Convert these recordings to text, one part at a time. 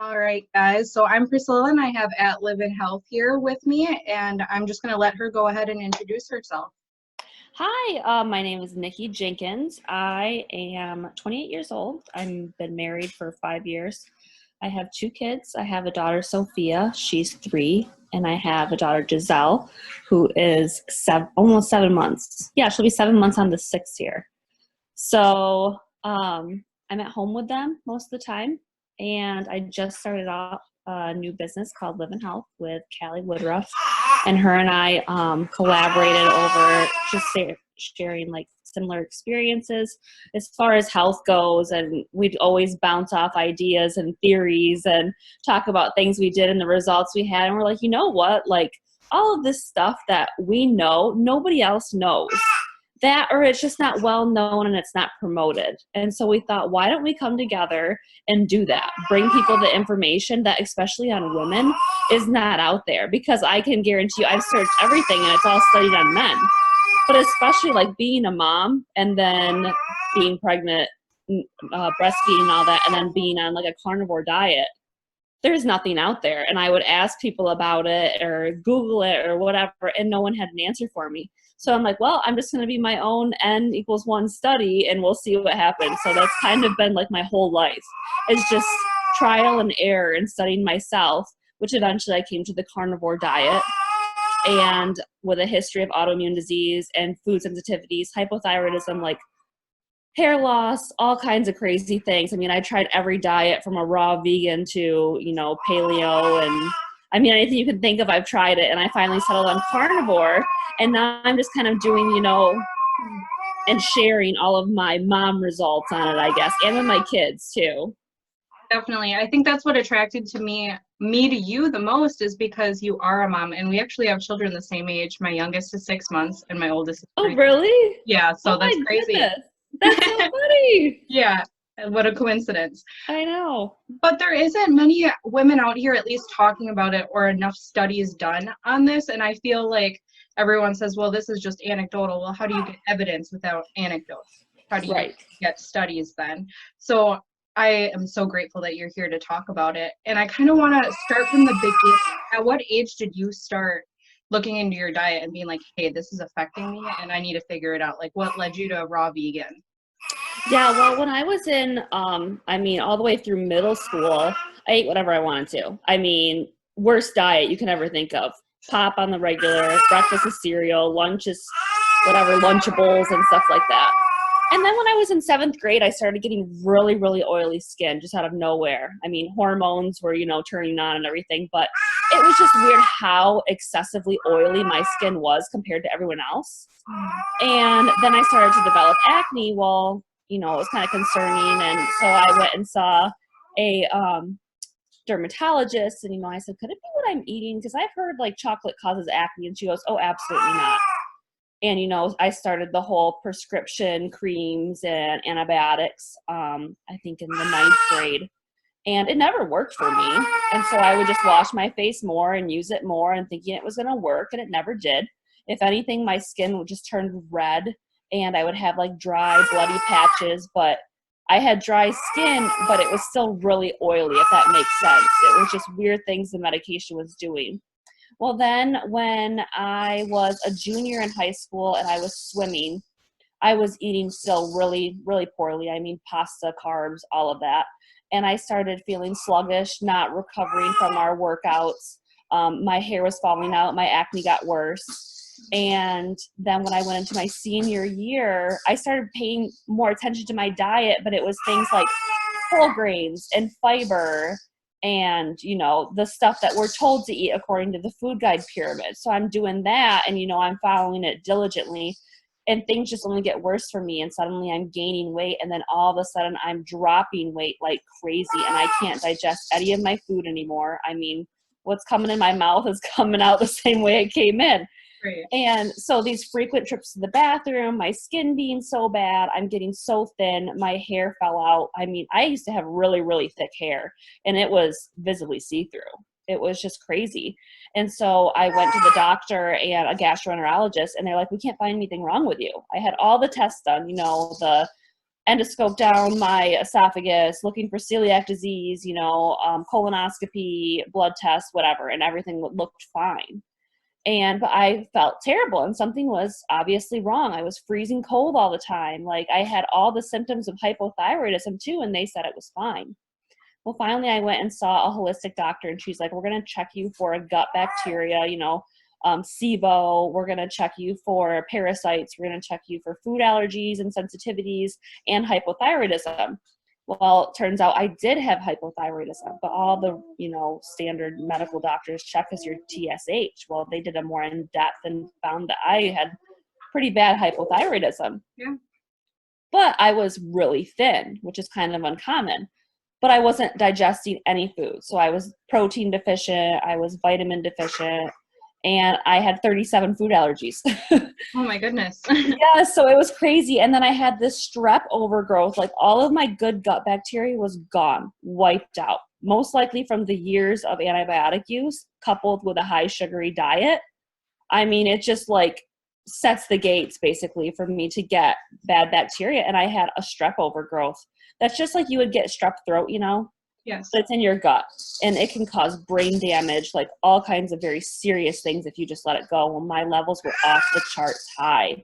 All right, guys. So I'm Priscilla and I have at Live in Health here with me, and I'm just going to let her go ahead and introduce herself. Hi, my name is Nikki Jenkins. I am 28 years old. I've been married for 5 years. I have two kids. I have a daughter, Sophia. She's 3. And I have a daughter, Giselle, who is almost 7 months. Yeah, she'll be 7 months on the 6th here. So I'm at home with them most of the time. And I just started off a new business called Live in Health with Calli and her and I collaborated over just sharing like similar experiences as far as health goes, and we'd always bounce off ideas and theories and talk about things we did and the results we had, and we're like, you know what, like all of this stuff that we know nobody else knows that, or it's just not well known and it's not promoted. And so we thought, why don't we come together and do that, bring people the information that especially on women is not out there, because I can guarantee you I've searched everything and it's all studied on men, but especially like being a mom and then being pregnant, breastfeeding and all that, and then being on like a carnivore diet, there's nothing out there. And I would ask people about it or Google it or whatever, and no one had an answer for me. So I'm like, well, I'm just going to be my own N=1 study and we'll see what happens. So that's kind of been like my whole life, is just trial and error and studying myself, which eventually I came to the carnivore diet. And with a history of autoimmune disease and food sensitivities, hypothyroidism, like hair loss, all kinds of crazy things. I mean, I tried every diet from a raw vegan to, paleo, and I mean, anything you can think of, I've tried it. And I finally settled on carnivore. And now I'm just kind of doing, and sharing all of my mom results on it, I guess, and with my kids too. Definitely. I think that's what attracted me to you the most, is because you are a mom, and we actually have children the same age. My youngest is 6 months and my oldest is Oh, 3. really? Yeah, so Oh that's my crazy. goodness. That's so funny. Yeah, what a coincidence. I know. But there isn't many women out here at least talking about it, or enough studies done on this. And I feel like everyone says, well, this is just anecdotal. Well, how do you get evidence without anecdotes? How do you Right. get studies then? So I am so grateful that you're here to talk about it. And I kind of want to start from the beginning. At what age did you start looking into your diet and being like, hey, this is affecting me and I need to figure it out? Like, what led you to raw vegan? Yeah, well, when I was in, all the way through middle school, I ate whatever I wanted to. I mean, worst diet you can ever think of. Pop on the regular, breakfast is cereal, lunch is whatever, Lunchables and stuff like that. And then when I was in 7th grade, I started getting really, really oily skin just out of nowhere. I mean, hormones were, turning on and everything, but it was just weird how excessively oily my skin was compared to everyone else. And then I started to develop acne. Well, it was kind of concerning. And so I went and saw a dermatologist, and, I said, could it be what I'm eating? Because I've heard like chocolate causes acne. And she goes, oh, absolutely not. And, I started the whole prescription creams and antibiotics, I think in the 9th grade. And it never worked for me. And so I would just wash my face more and use it more and thinking it was going to work, and it never did. If anything, my skin would just turn red and I would have like dry, bloody patches. But I had dry skin, but it was still really oily, if that makes sense. It was just weird things the medication was doing. Well, then when I was a junior in high school and I was swimming, I was eating still really, really poorly. I mean, pasta, carbs, all of that. And I started feeling sluggish, not recovering from our workouts. My hair was falling out. My acne got worse. And then when I went into my senior year, I started paying more attention to my diet, but it was things like whole grains and fiber and, the stuff that we're told to eat according to the food guide pyramid. So I'm doing that, and, I'm following it diligently, and things just only get worse for me. And suddenly I'm gaining weight, and then all of a sudden I'm dropping weight like crazy, and I can't digest any of my food anymore. I mean, what's coming in my mouth is coming out the same way it came in. Right. And so these frequent trips to the bathroom, my skin being so bad, I'm getting so thin, my hair fell out. I mean, I used to have really, really thick hair, and it was visibly see-through. It was just crazy. And so I went to the doctor and a gastroenterologist, and they're like, we can't find anything wrong with you. I had all the tests done, the endoscope down my esophagus, looking for celiac disease, colonoscopy, blood tests, whatever, and everything looked fine. But I felt terrible, and something was obviously wrong. I was freezing cold all the time. Like, I had all the symptoms of hypothyroidism too, and they said it was fine. Well, finally I went and saw a holistic doctor, and she's like, we're going to check you for a gut bacteria, SIBO. We're going to check you for parasites. We're going to check you for food allergies and sensitivities and hypothyroidism. Well, it turns out I did have hypothyroidism, but all the, standard medical doctors check as your TSH. Well, they did a more in-depth and found that I had pretty bad hypothyroidism. Yeah. But I was really thin, which is kind of uncommon. But I wasn't digesting any food. So I was protein deficient, I was vitamin deficient, and I had 37 food allergies. Oh my goodness. Yeah, so it was crazy. And then I had this strep overgrowth. Like, all of my good gut bacteria was gone, wiped out, most likely from the years of antibiotic use coupled with a high sugary diet. I mean, it just like sets the gates basically for me to get bad bacteria. And I had a strep overgrowth. That's just like you would get strep throat, Yes. But it's in your gut, and it can cause brain damage, like all kinds of very serious things if you just let it go. Well, my levels were off the charts high.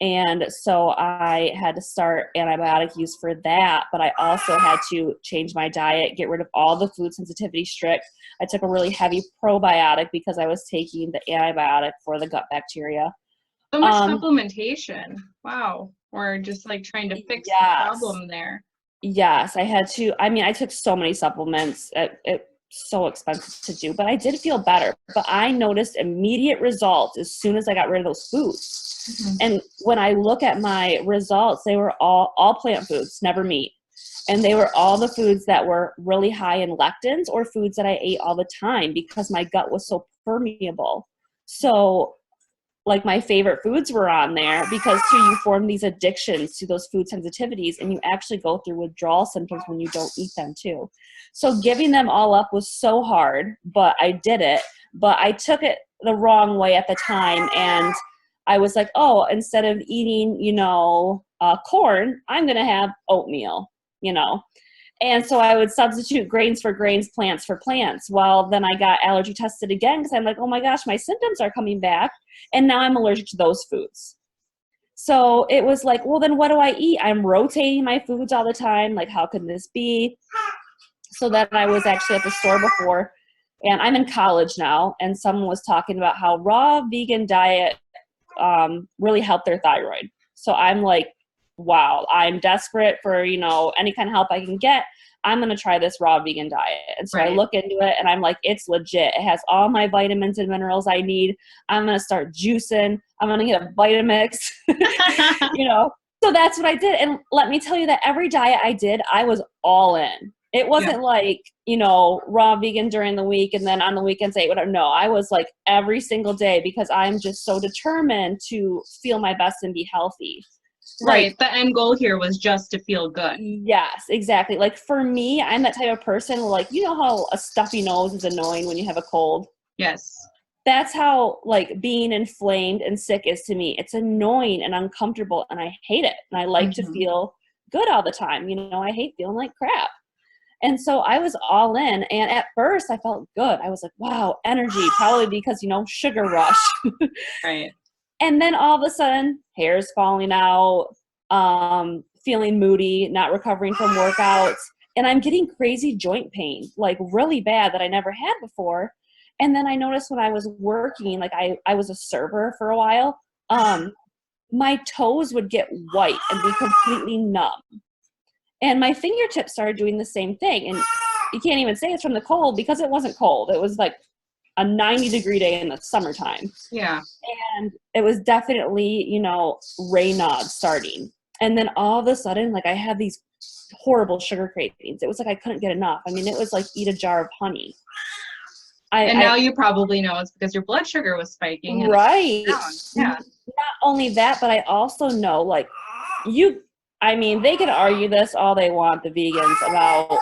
And so I had to start antibiotic use for that, but I also had to change my diet, get rid of all the food sensitivity strict. I took a really heavy probiotic because I was taking the antibiotic for the gut bacteria. So much supplementation. Wow. Or just like trying to fix the problem there. Yes, I had to. I mean, I took so many supplements. It's so expensive to do, but I did feel better. But I noticed immediate results as soon as I got rid of those foods. Mm-hmm. And when I look at my results, they were all plant foods, never meat. And they were all the foods that were really high in lectins, or foods that I ate all the time because my gut was so permeable. So like, my favorite foods were on there because too, you form these addictions to those food sensitivities, and you actually go through withdrawal symptoms when you don't eat them too. So giving them all up was so hard, but I did it. But I took it the wrong way at the time, and I was like, oh, instead of eating, corn, I'm going to have oatmeal, And so I would substitute grains for grains, plants for plants. Well, then I got allergy tested again because I'm like, oh my gosh, my symptoms are coming back. And now I'm allergic to those foods. So it was like, well, then what do I eat? I'm rotating my foods all the time. Like, how could this be? So then I was actually at the store before, and I'm in college now, and someone was talking about how raw vegan diet really helped their thyroid. So I'm like, wow, I'm desperate for, any kind of help I can get. I'm going to try this raw vegan diet. And so I look into it, and I'm like, it's legit. It has all my vitamins and minerals I need. I'm going to start juicing. I'm going to get a Vitamix, So that's what I did. And let me tell you that every diet I did, I was all in. It wasn't like, raw vegan during the week and then on the weekends I ate whatever. No, I was like every single day because I'm just so determined to feel my best and be healthy. Right. The end goal here was just to feel good. Yes, exactly. Like, for me, I'm that type of person where, like, how a stuffy nose is annoying when you have a cold? Yes. That's how, like, being inflamed and sick is to me. It's annoying and uncomfortable, and I hate it. And I like to feel good all the time. I hate feeling like crap. And so I was all in. And at first I felt good. I was like, wow, energy, probably because, sugar rush. Right. And then all of a sudden, hair's falling out, feeling moody, not recovering from workouts. And I'm getting crazy joint pain, like really bad, that I never had before. And then I noticed when I was working, like I was a server for a while, my toes would get white and be completely numb. And my fingertips started doing the same thing. And you can't even say it's from the cold because it wasn't cold. It was like a 90-degree day in the summertime. Yeah. And it was definitely, Raynaud starting. And then all of a sudden, like, I had these horrible sugar cravings. It was like I couldn't get enough. I mean, it was like eat a jar of honey. Now you probably know it's because your blood sugar was spiking. Right. Yeah. Not only that, but I also know, like, they could argue this all they want, the vegans, about,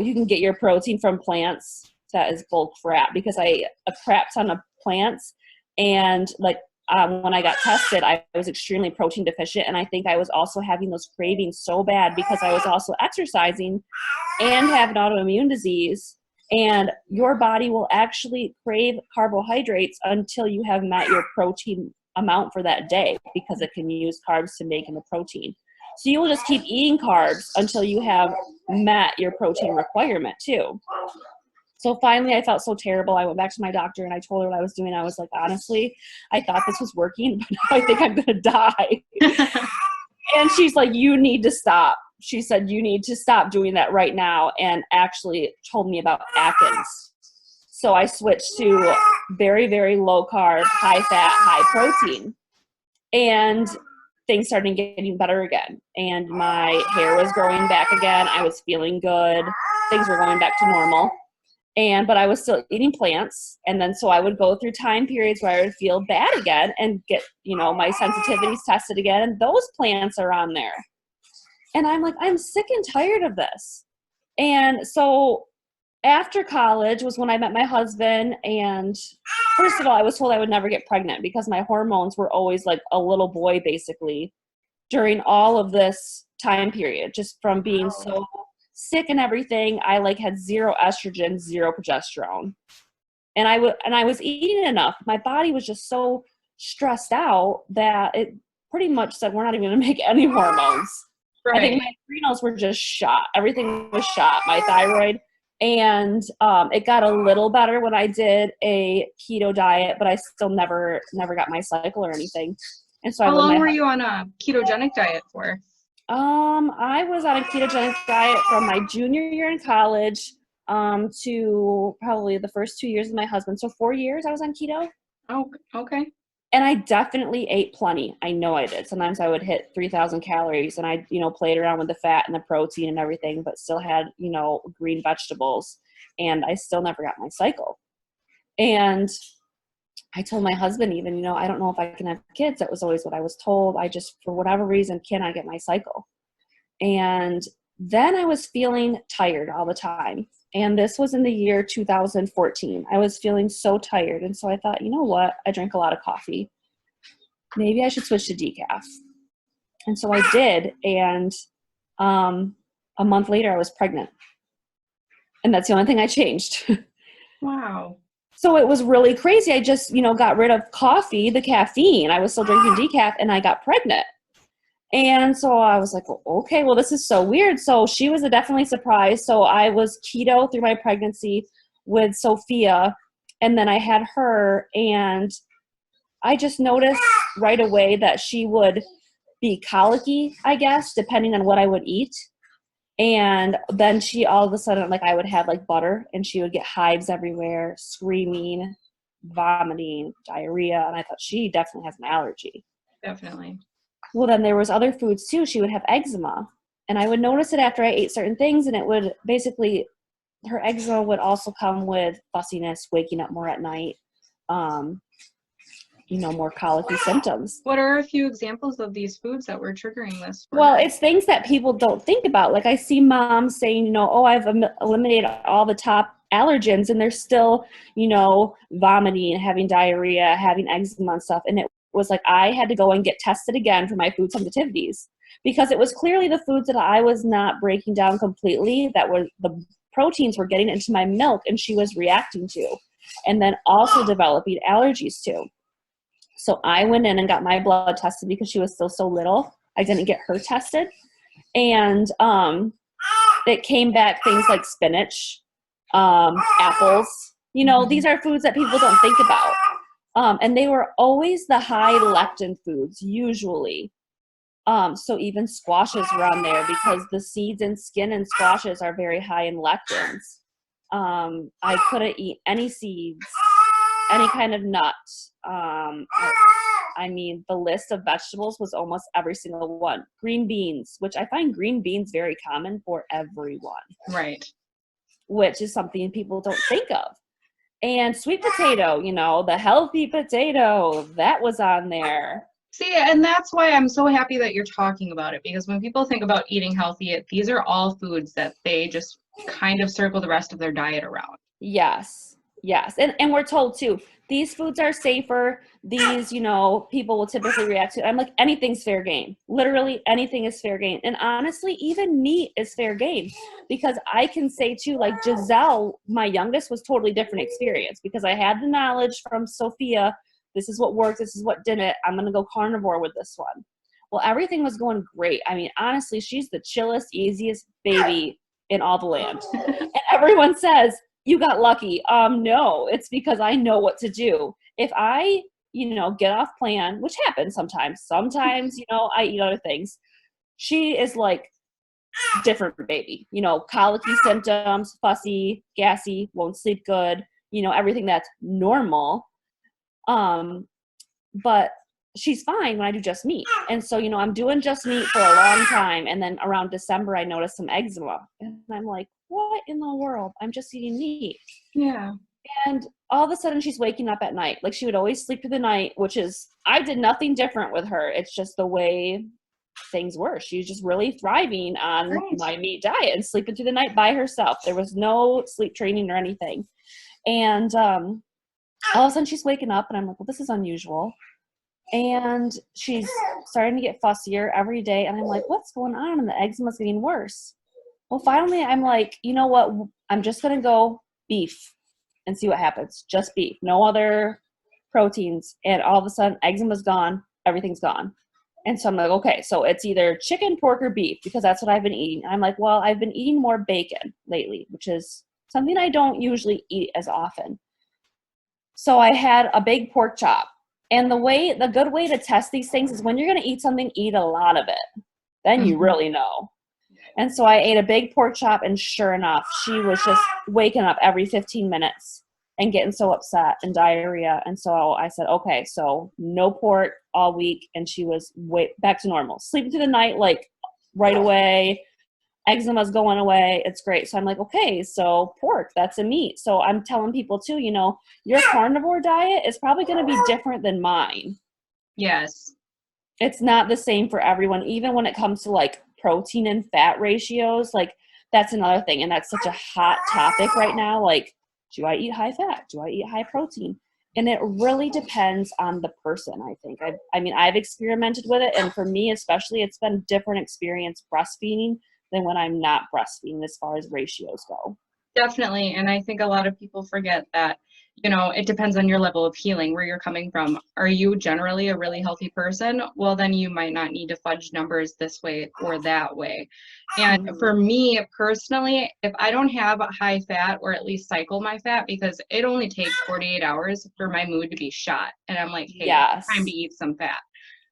you can get your protein from plants. That is bull crap, because I ate a crap ton of plants, and like when I got tested, I was extremely protein deficient. And I think I was also having those cravings so bad because I was also exercising and have an autoimmune disease. And your body will actually crave carbohydrates until you have met your protein amount for that day, because it can use carbs to make into protein. So you will just keep eating carbs until you have met your protein requirement too. So finally, I felt so terrible. I went back to my doctor and I told her what I was doing. I was like, honestly, I thought this was working, but now I think I'm going to die. And she's like, you need to stop. She said, you need to stop doing that right now, and actually told me about Atkins. So I switched to very, very low carb, high fat, high protein. And things started getting better again. And my hair was growing back again. I was feeling good. Things were going back to normal. But I was still eating plants. And then so I would go through time periods where I would feel bad again and get, my sensitivities tested again. And those plants are on there. And I'm like, I'm sick and tired of this. And so after college was when I met my husband. And first of all, I was told I would never get pregnant because my hormones were always like a little boy, basically, during all of this time period, just from being so sick and everything. I had zero estrogen, zero progesterone. And I was eating enough. My body was just so stressed out that it pretty much said, we're not even going to make any hormones. Right. I think my adrenals were just shot. Everything was shot. My thyroid. And it got a little better when I did a keto diet, but I still never got my cycle or anything. And so how long were you on a ketogenic diet for? I was on a ketogenic diet from my junior year in college to probably the first 2 years of my husband. So 4 years I was on keto. Oh, okay. And I definitely ate plenty. I know I did. Sometimes I would hit 3,000 calories and I, played around with the fat and the protein and everything, but still had, green vegetables, and I still never got my cycle. And I told my husband even, I don't know if I can have kids. That was always what I was told. I just, for whatever reason, cannot get my cycle. And then I was feeling tired all the time. And this was in the year 2014. I was feeling so tired. And so I thought, you know what? I drink a lot of coffee. Maybe I should switch to decaf. And so I did. And a month later, I was pregnant. And that's the only thing I changed. Wow. So it was really crazy. I just, got rid of coffee, the caffeine. I was still drinking decaf, and I got pregnant. And so I was like, okay, well, this is so weird. So she was definitely surprised. So I was keto through my pregnancy with Sophia, and then I had her, and I just noticed right away that she would be colicky, I guess, depending on what I would eat. And then she all of a sudden, I would have butter, and she would get hives everywhere, screaming, vomiting, diarrhea. And I thought, she definitely has an allergy. Definitely. Well, then there was other foods too. She would have eczema, and I would notice it after I ate certain things, and it would basically, her eczema would also come with fussiness, waking up more at night, more colicky symptoms. What are a few examples of these foods that were triggering this? Well, it's things that people don't think about. I see moms saying, I've eliminated all the top allergens, and they're still, vomiting, having diarrhea, having eczema and stuff. And it was I had to go and get tested again for my food sensitivities, because it was clearly the foods that I was not breaking down completely, that were the proteins were getting into my milk, and she was reacting to, and then also developing allergies to. So I went in and got my blood tested because she was still so little. I didn't get her tested. And it came back things like spinach, apples. These are foods that people don't think about. And they were always the high lectin foods, usually. So even squashes were on there because the seeds and skin in squashes are very high in lectins. I couldn't eat any seeds, any kind of nut. The list of vegetables was almost every single one. Green beans, which I find green beans very common for everyone. Right. Which is something people don't think of. And sweet potato, the healthy potato, that was on there. See, and that's why I'm so happy that you're talking about it, because when people think about eating healthy, these are all foods that they just kind of circle the rest of their diet around. Yes. Yes. And we're told too, these foods are safer. These, people will typically react to it. I'm like, anything's fair game. Literally anything is fair game. And honestly, even meat is fair game, because I can say too, like Giselle, my youngest, was totally different experience because I had the knowledge from Sophia. This is what worked. This is what didn't. I'm going to go carnivore with this one. Well, everything was going great. I mean, honestly, she's the chillest, easiest baby in all the land. And everyone says, you got lucky. No, it's because I know what to do. If I, get off plan, which happens sometimes, I eat other things. She is like different baby, colicky symptoms, fussy, gassy, won't sleep good, everything that's normal. But she's fine when I do just meat. And so, I'm doing just meat for a long time. And then around December, I noticed some eczema. And I'm like, what in the world? I'm just eating meat. Yeah. And all of a sudden she's waking up at night. Like she would always sleep through the night, which is, I did nothing different with her. It's just the way things were. She was just really thriving on my meat diet and sleeping through the night by herself. There was no sleep training or anything. And all of a sudden she's waking up and I'm like, well, this is unusual. And she's starting to get fussier every day. And I'm like, what's going on? And the eczema's getting worse. Well, finally, I'm like, you know what? I'm just going to go beef and see what happens. Just beef. No other proteins. And all of a sudden, eczema's gone. Everything's gone. And so I'm like, okay, so it's either chicken, pork, or beef, because that's what I've been eating. And I'm like, well, I've been eating more bacon lately, which is something I don't usually eat as often. So I had a big pork chop. And the good way to test these things is when you're going to eat something, eat a lot of it. Then you really know. And so I ate a big pork chop, and sure enough, she was just waking up every 15 minutes and getting so upset and diarrhea. And so I said, okay, so no pork all week. And she was back to normal. Sleeping through the night, like right away. Eczema's going away. It's great. So I'm like, okay, so pork, that's a meat. So I'm telling people too, your carnivore diet is probably going to be different than mine. Yes. It's not the same for everyone, even when it comes to like protein and fat ratios. Like that's another thing. And that's such a hot topic right now. Like, do I eat high fat? Do I eat high protein? And it really depends on the person, I think. I've experimented with it. And for me, especially, it's been a different experience breastfeeding than when I'm not breastfeeding as far as ratios go. Definitely. And I think a lot of people forget that, it depends on your level of healing, where you're coming from. Are you generally a really healthy person? Well, then you might not need to fudge numbers this way or that way. And for me personally, if I don't have a high fat, or at least cycle my fat, because it only takes 48 hours for my mood to be shot. And I'm like, hey, it's time to eat some fat.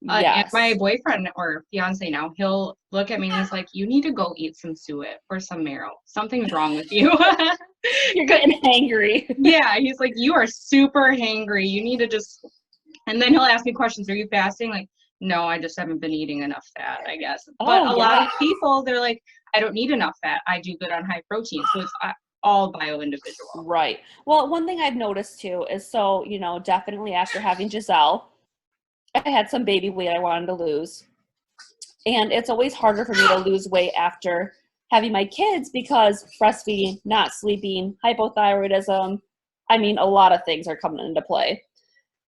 And my boyfriend or fiance now, he'll look at me and he's like, you need to go eat some suet or some marrow. Something's wrong with you. You're getting hangry. Yeah, he's like, you are super hangry. You need to just, and then he'll ask me questions. Are you fasting? Like, no, I just haven't been eating enough fat, I guess. But a lot of people, they're like, I don't need enough fat. I do good on high protein. So it's all bio-individual. Right. Well, one thing I've noticed too is, so, definitely after having Giselle, I had some baby weight I wanted to lose. And it's always harder for me to lose weight after having my kids because breastfeeding, not sleeping, hypothyroidism, a lot of things are coming into play.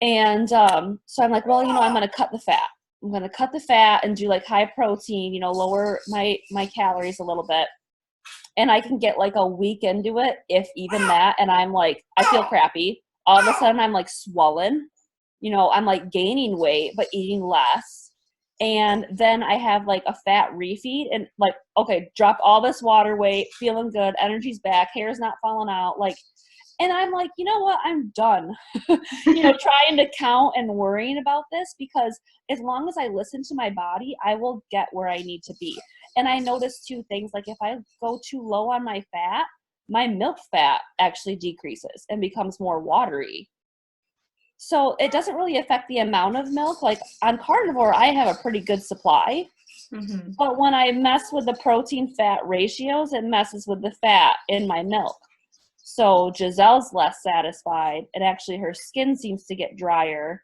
And so I'm like, well, I'm going to cut the fat. I'm going to cut the fat and do like high protein, lower my calories a little bit. And I can get like a week into it, if even that. And I'm like, I feel crappy. All of a sudden I'm like swollen. I'm like gaining weight, but eating less. And then I have like a fat refeed and like, okay, drop all this water weight, feeling good, energy's back, hair's not falling out. Like, and I'm like, you know what? I'm done, trying to count and worrying about this, because as long as I listen to my body, I will get where I need to be. And I notice two things, like if I go too low on my fat, my milk fat actually decreases and becomes more watery. So it doesn't really affect the amount of milk. Like on carnivore, I have a pretty good supply. Mm-hmm. But when I mess with the protein fat ratios, it messes with the fat in my milk. So Giselle's less satisfied, and actually her skin seems to get drier.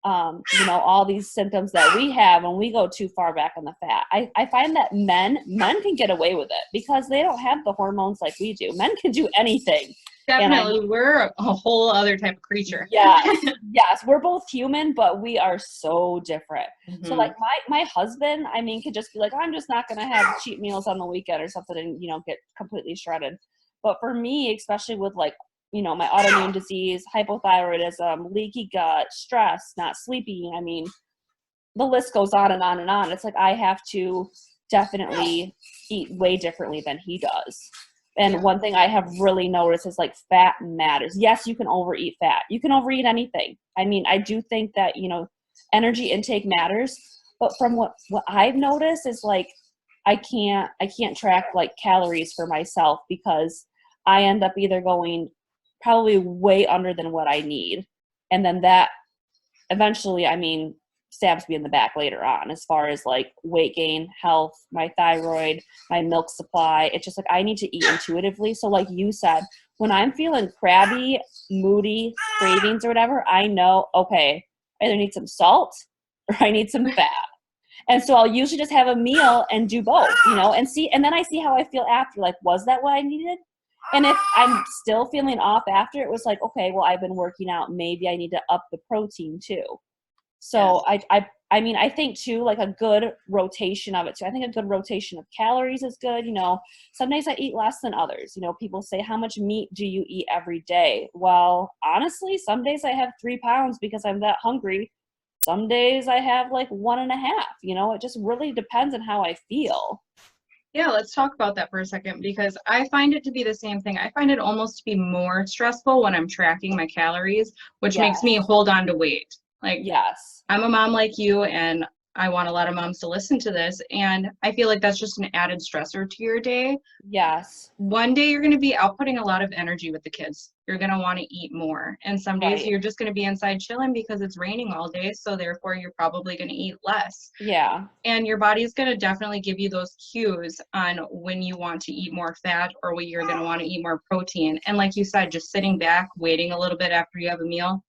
All these symptoms that we have when we go too far back on the fat. I find that men can get away with it because they don't have the hormones like we do. Men can do anything. And I Definitely, we're a whole other type of creature. Yes, yes, we're both human, but we are so different. So like Hmm. my husband, I mean, could just be like, I'm just not gonna have cheat meals on the weekend or something and get completely shredded. But for me, especially with like, my autoimmune disease, hypothyroidism, leaky gut, stress, not sleeping, I mean, the list goes on and on and on. It's like I have to definitely eat way differently than he does. Yeah. And one thing I have really noticed is like fat matters. Yes, you can overeat fat. You can overeat anything. I mean, I do think that, energy intake matters, but from what I've noticed is like I can't track like calories for myself because I end up either going probably way under than what I need. And then that eventually, I mean, stabs me in the back later on as far as like weight gain, health, my thyroid, my milk supply. It's just like I need to eat intuitively. So like you said, when I'm feeling crabby, moody, cravings or whatever, I know, okay, I either need some salt or I need some fat. And so I'll usually just have a meal and do both, and then I see how I feel after. Like, was that what I needed? And if I'm still feeling off after, it was like, okay, well, I've been working out. Maybe I need to up the protein too. Yes. So I mean, I think too, like a good rotation of it too. I think a good rotation of calories is good. Some days I eat less than others. People say, how much meat do you eat every day? Well, honestly, some days I have 3 pounds because I'm that hungry. Some days I have like 1.5, it just really depends on how I feel. Yeah, let's talk about that for a second because I find it to be the same thing. I find it almost to be more stressful when I'm tracking my calories, which makes me Yes. hold on to weight. Like, Yes. I'm a mom like you, and I want a lot of moms to listen to this. And I feel like that's just an added stressor to your day. Yes. One day you're going to be outputting a lot of energy with the kids. You're going to want to eat more. And some days Right. you're just going to be inside chilling because it's raining all day. So therefore, you're probably going to eat less. Yeah. And your body is going to definitely give you those cues on when you want to eat more fat or when you're going to want to eat more protein. And like you said, just sitting back, waiting a little bit after you have a meal,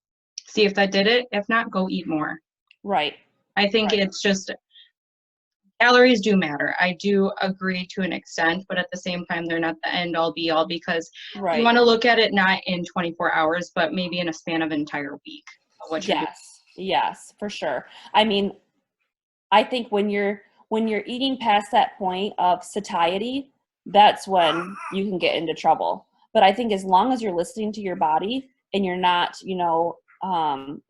see if that did it. If not, go eat more. Right. I think Right. it's just calories do matter. I do agree to an extent, but at the same time, they're not the end all be all because you Right. want to look at it not in 24 hours, but maybe in a span of an entire week of what you're doing. Yes. Yes, for sure. I mean, I think when you're eating past that point of satiety, that's when you can get into trouble. But I think as long as you're listening to your body and you're not,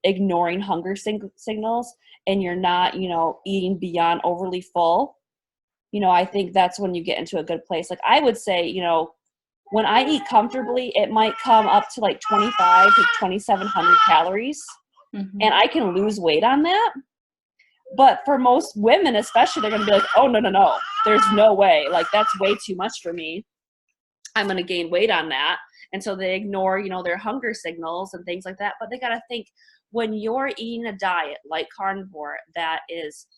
ignoring hunger signals and you're not, eating beyond overly full, I think that's when you get into a good place. Like I would say, when I eat comfortably, it might come up to like 25 to 2,700 calories, Mhm. and I can lose weight on that. But for most women, especially, they're going to be like, oh, no, no, no, there's no way. Like, that's way too much for me. I'm going to gain weight on that. And so they ignore, their hunger signals and things like that. But they got to think when you're eating a diet like carnivore that is,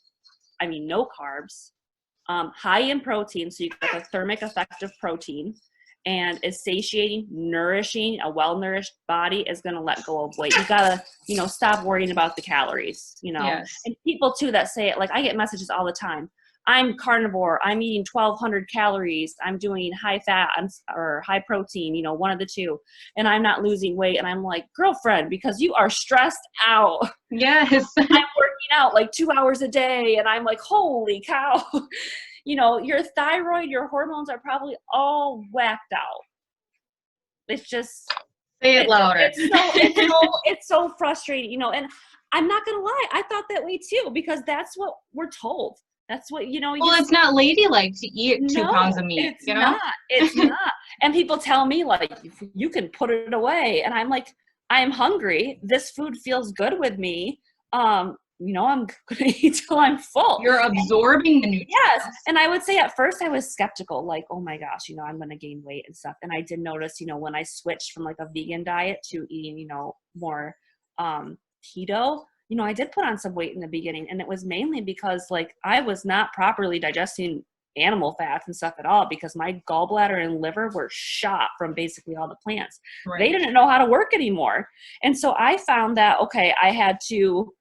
I mean, no carbs, high in protein, so you get the thermic effect of protein, and is satiating, nourishing. A well-nourished body is going to let go of weight. You gotta, stop worrying about the calories. Yes. And people too that say it, like I get messages all the time. I'm carnivore. I'm eating 1,200 calories. I'm doing high fat or high protein, one of the two, and I'm not losing weight. And I'm like, girlfriend, because you are stressed out. Yes. I'm working out like 2 hours a day, and I'm like, holy cow. Your thyroid, your hormones are probably all whacked out. It's just, Say it louder. it's so frustrating, and I'm not gonna lie, I thought that way too, because that's what we're told. That's what, Well, it's not ladylike to eat 2 pounds no, of meat, it's not. It's not. And people tell me like, you can put it away. And I'm like, I'm hungry. This food feels good with me. I'm going to eat till I'm full. You're absorbing the nutrients. Yes. And I would say at first I was skeptical, like, oh my gosh, I'm going to gain weight and stuff. And I did notice, when I switched from like a vegan diet to eating, more keto, I did put on some weight in the beginning, and it was mainly because like I was not properly digesting animal fats and stuff at all, because my gallbladder and liver were shot from basically all the plants. Right. They didn't know how to work anymore. And so I found that, okay, I had to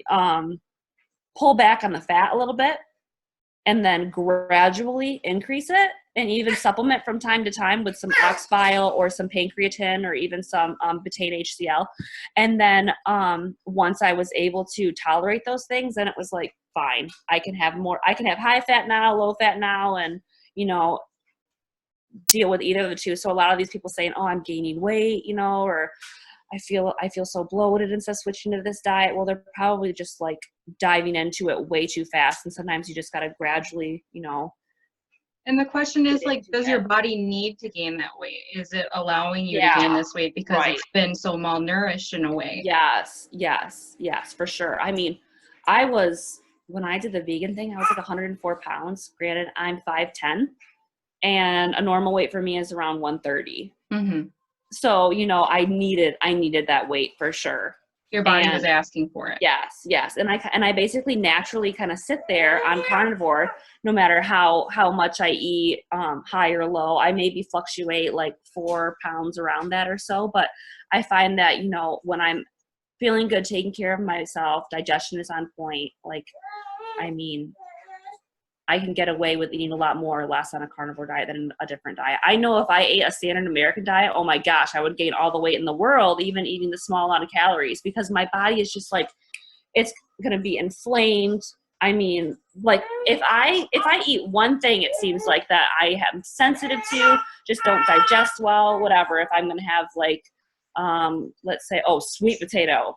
pull back on the fat a little bit and then gradually increase it. and even supplement from time to time with some ox bile or some pancreatin or even some betaine HCl. And then once I was able to tolerate those things, then it was like, fine, I can have high fat now, low fat now, and, you know, deal with either of the two. So a lot of these people saying, oh, I'm gaining weight, you know, or I feel so bloated instead of switching to this diet. Well, they're probably just like diving into it way too fast. And sometimes you just got to gradually, you know. And the question is, like, does your body need to gain that weight? Is it allowing you to gain this weight because it's been so malnourished in a way? Yes, for sure. I mean, when I did the vegan thing, I was like 104 pounds. Granted, I'm 5'10", and a normal weight for me is around 130. Mm-hmm. So, you know, I needed that weight for sure. Your body was asking for it. Yes. And I basically naturally kind of sit there on carnivore, no matter how much I eat, high or low. I maybe fluctuate like 4 pounds around that or so, but I find that, you know, when I'm feeling good, taking care of myself, digestion is on point. Like, I mean, I can get away with eating a lot more or less on a carnivore diet than a different diet. I know if I ate a standard American diet, oh my gosh, I would gain all the weight in the world, even eating the small amount of calories, because my body is just like, it's going to be inflamed. I mean, like if I eat one thing, it seems like that I am sensitive to, just don't digest well, whatever. If I'm going to have like, let's say, sweet potato,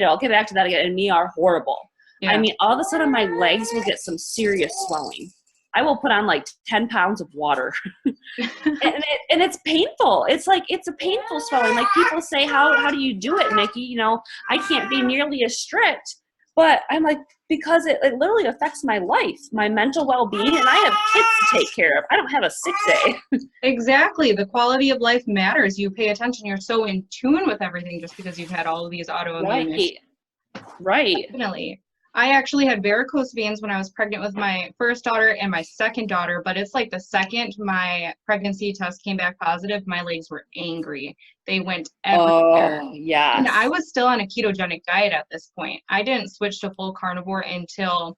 I'll get back to that again. And me are horrible. Yeah. I mean, all of a sudden my legs will get some serious swelling. I will put on like 10 pounds of water and it's painful. It's like, it's a painful swelling. Like people say, how do you do it, Nikki? You know, I can't be nearly as strict, but I'm like, because it literally affects my life, my mental well-being, and I have kids to take care of. I don't have a sick day. Exactly. The quality of life matters. You pay attention. You're so in tune with everything just because you've had all of these autoimmune issues. Right. Definitely. I actually had varicose veins when I was pregnant with my first daughter and my second daughter, but it's like the second my pregnancy test came back positive, my legs were angry. They went everywhere. Oh, yeah. And I was still on a ketogenic diet at this point. I didn't switch to full carnivore until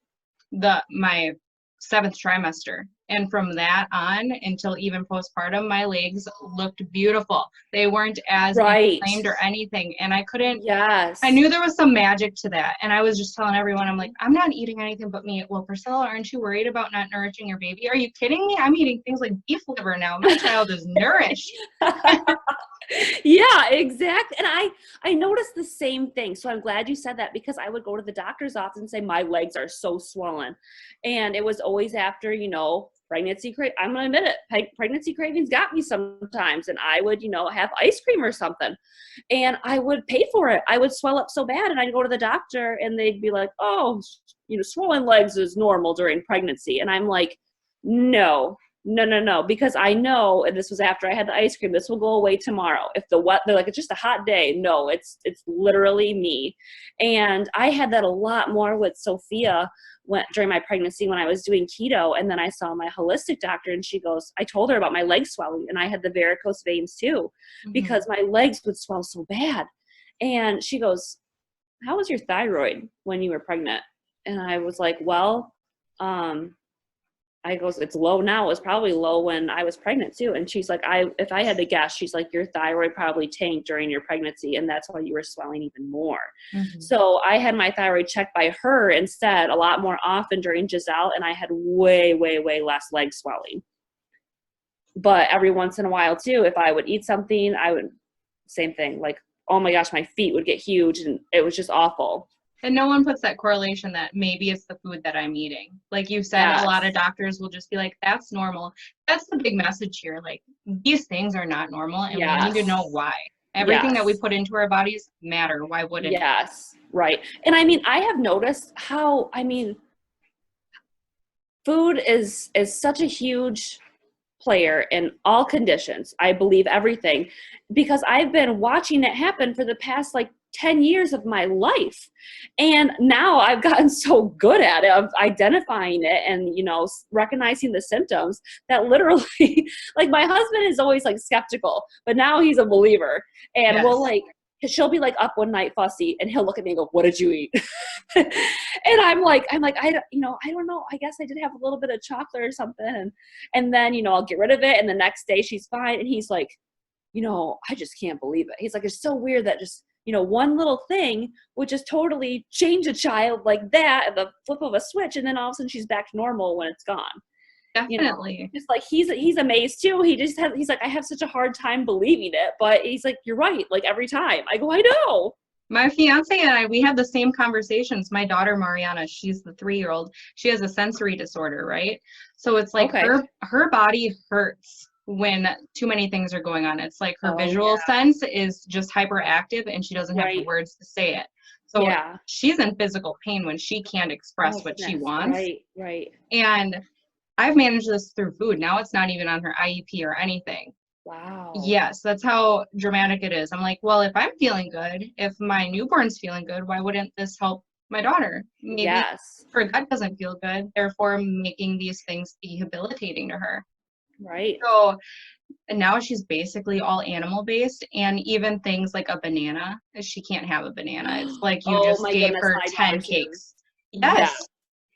my 7th trimester. And from that on until even postpartum, my legs looked beautiful. They weren't as inflamed or anything. And I couldn't, I knew there was some magic to that. And I was just telling everyone, I'm like, I'm not eating anything but meat. Well, Priscilla, aren't you worried about not nourishing your baby? Are you kidding me? I'm eating things like beef liver now. My child is nourished. Yeah, exactly. And I noticed the same thing. So I'm glad you said that, because I would go to the doctor's office and say, my legs are so swollen. And it was always after, you know, pregnancy, I'm going to admit it, pregnancy cravings got me sometimes. And I would, you know, have ice cream or something and I would pay for it. I would swell up so bad and I'd go to the doctor and they'd be like, oh, you know, swollen legs is normal during pregnancy. And I'm like, no, because I know, and this was after I had the ice cream, this will go away tomorrow. If they're like, it's just a hot day. No, it's literally me. And I had that a lot more with Sophia during my pregnancy when I was doing keto. And then I saw my holistic doctor and she goes, I told her about my leg swelling and I had the varicose veins too, because my legs would swell so bad. And she goes, how was your thyroid when you were pregnant? And I was like, well, I goes, it's low now. It was probably low when I was pregnant too. And she's like, if I had to guess, she's like, your thyroid probably tanked during your pregnancy. And that's why you were swelling even more. So I had my thyroid checked by her instead a lot more often during Giselle. And I had way, way, way less leg swelling. But every once in a while too, if I would eat something, same thing. Like, oh my gosh, my feet would get huge and it was just awful. And no one puts that correlation that maybe it's the food that I'm eating. Like you said, a lot of doctors will just be like, that's normal. That's the big message here. Like, these things are not normal and we need to know why. Everything that we put into our bodies matter. Why wouldn't it? Yes, right. And I mean, I have noticed how, I mean, food is such a huge player in all conditions. I believe everything, because I've been watching it happen for the past like 10 years of my life. And now I've gotten so good at it of identifying it and, you know, recognizing the symptoms that literally, like my husband is always like skeptical, but now he's a believer and we'll like, she'll be like up one night fussy, and he'll look at me and go, "What did you eat?" And I'm like, I don't know. I guess I did have a little bit of chocolate or something. And then, I'll get rid of it. And the next day she's fine. And he's like, I just can't believe it. He's like, it's so weird that just, one little thing would just totally change a child like that at the flip of a switch. And then all of a sudden she's back to normal when it's gone. Definitely. Just like he's amazed too. He's like, I have such a hard time believing it, but he's like, you're right. Like every time I go, I know. My fiance and I, we had the same conversations. My daughter, Mariana, she's the 3-year-old. She has a sensory disorder, right? So it's like her body hurts when too many things are going on. It's like her visual sense is just hyperactive and she doesn't have the words to say it. So she's in physical pain when she can't express what she wants. Right. And I've managed this through food. Now it's not even on her IEP or anything. Wow. Yes, that's how dramatic it is. I'm like, well, if I'm feeling good, if my newborn's feeling good, why wouldn't this help my daughter? Maybe her gut doesn't feel good, therefore making these things debilitating to her. Right. So, and now she's basically all animal based, and even things like a banana, she can't have a banana. It's like you just gave her 10 cakes. Yes. Yeah.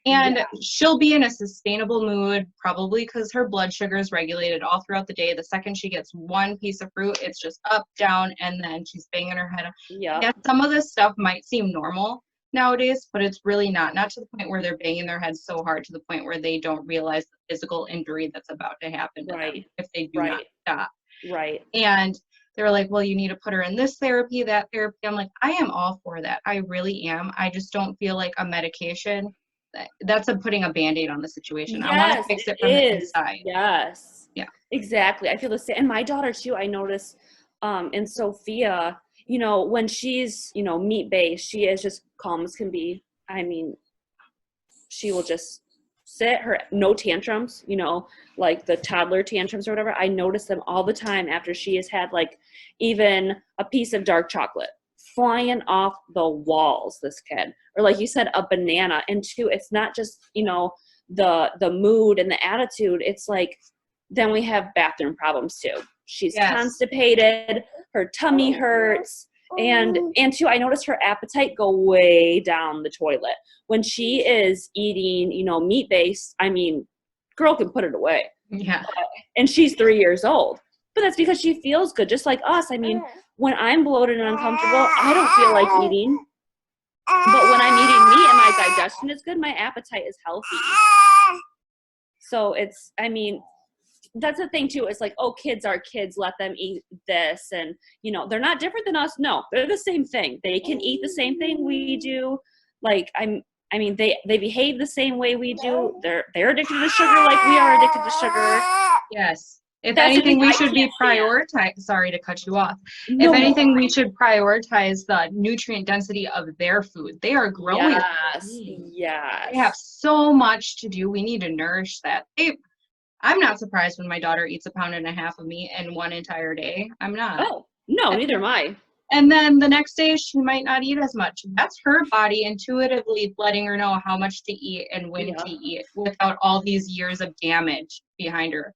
And she'll be in a sustainable mood, probably because her blood sugar is regulated all throughout the day. The second she gets one piece of fruit, it's just up, down, and then she's banging her head. Yeah, some of this stuff might seem normal nowadays, but it's really not. Not to the point where they're banging their heads so hard to the point where they don't realize the physical injury that's about to happen to them if they do not stop. Right. And they were like, well, you need to put her in this therapy, that therapy. I'm like, I am all for that. I really am. I just don't feel like a medication. That's putting a Band-Aid on the situation. I want to fix it from the inside. Yes. Yeah. Exactly. I feel the same. And my daughter too, I notice in Sophia, when she's, meat-based, she is just calm as can be. I mean, she will just sit, no tantrums, like the toddler tantrums or whatever. I notice them all the time after she has had like even a piece of dark chocolate flying off the walls, this kid. Or like you said, a banana. And two, it's not just, the mood and the attitude. It's like, then we have bathroom problems too. She's constipated, her tummy hurts. And two, I noticed her appetite go way down the toilet. When she is eating, meat-based, I mean, girl can put it away. Yeah. And she's 3 years old. But that's because she feels good, just like us. I mean, when I'm bloated and uncomfortable, I don't feel like eating. But when I'm eating meat and my digestion is good, my appetite is healthy. So it's, I mean, that's the thing too. It's like, oh, kids are kids. Let them eat this. And, they're not different than us. No, they're the same thing. They can eat the same thing we do. Like, they behave the same way we do. They're addicted to sugar like we are addicted to sugar. Yes. If anything, we should be prioritize. Sorry to cut you off. If anything, we should prioritize the nutrient density of their food. They are growing. Yes. They have so much to do. We need to nourish that. I'm not surprised when my daughter eats 1.5 pounds of meat in one entire day. I'm not. Oh, no, neither am I. And then the next day, she might not eat as much. That's her body intuitively letting her know how much to eat and when to eat without all these years of damage behind her.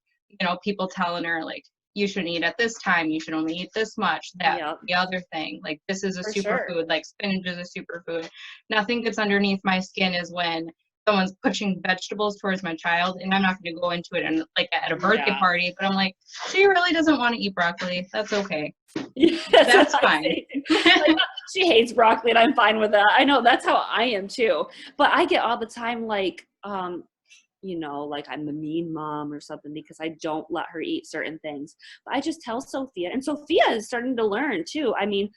People telling her, like, you shouldn't eat at this time. You should only eat this much. The other thing, like, this is a superfood. Like, spinach is a superfood. Nothing gets underneath my skin is when someone's pushing vegetables towards my child, and I'm not going to go into it and like at a birthday party, but I'm like, she really doesn't want to eat broccoli. That's okay. That's fine. Like, she hates broccoli, and I'm fine with that. I know that's how I am too. But I get all the time like, like I'm a mean mom or something because I don't let her eat certain things. But I just tell Sophia, and Sophia is starting to learn too. I mean,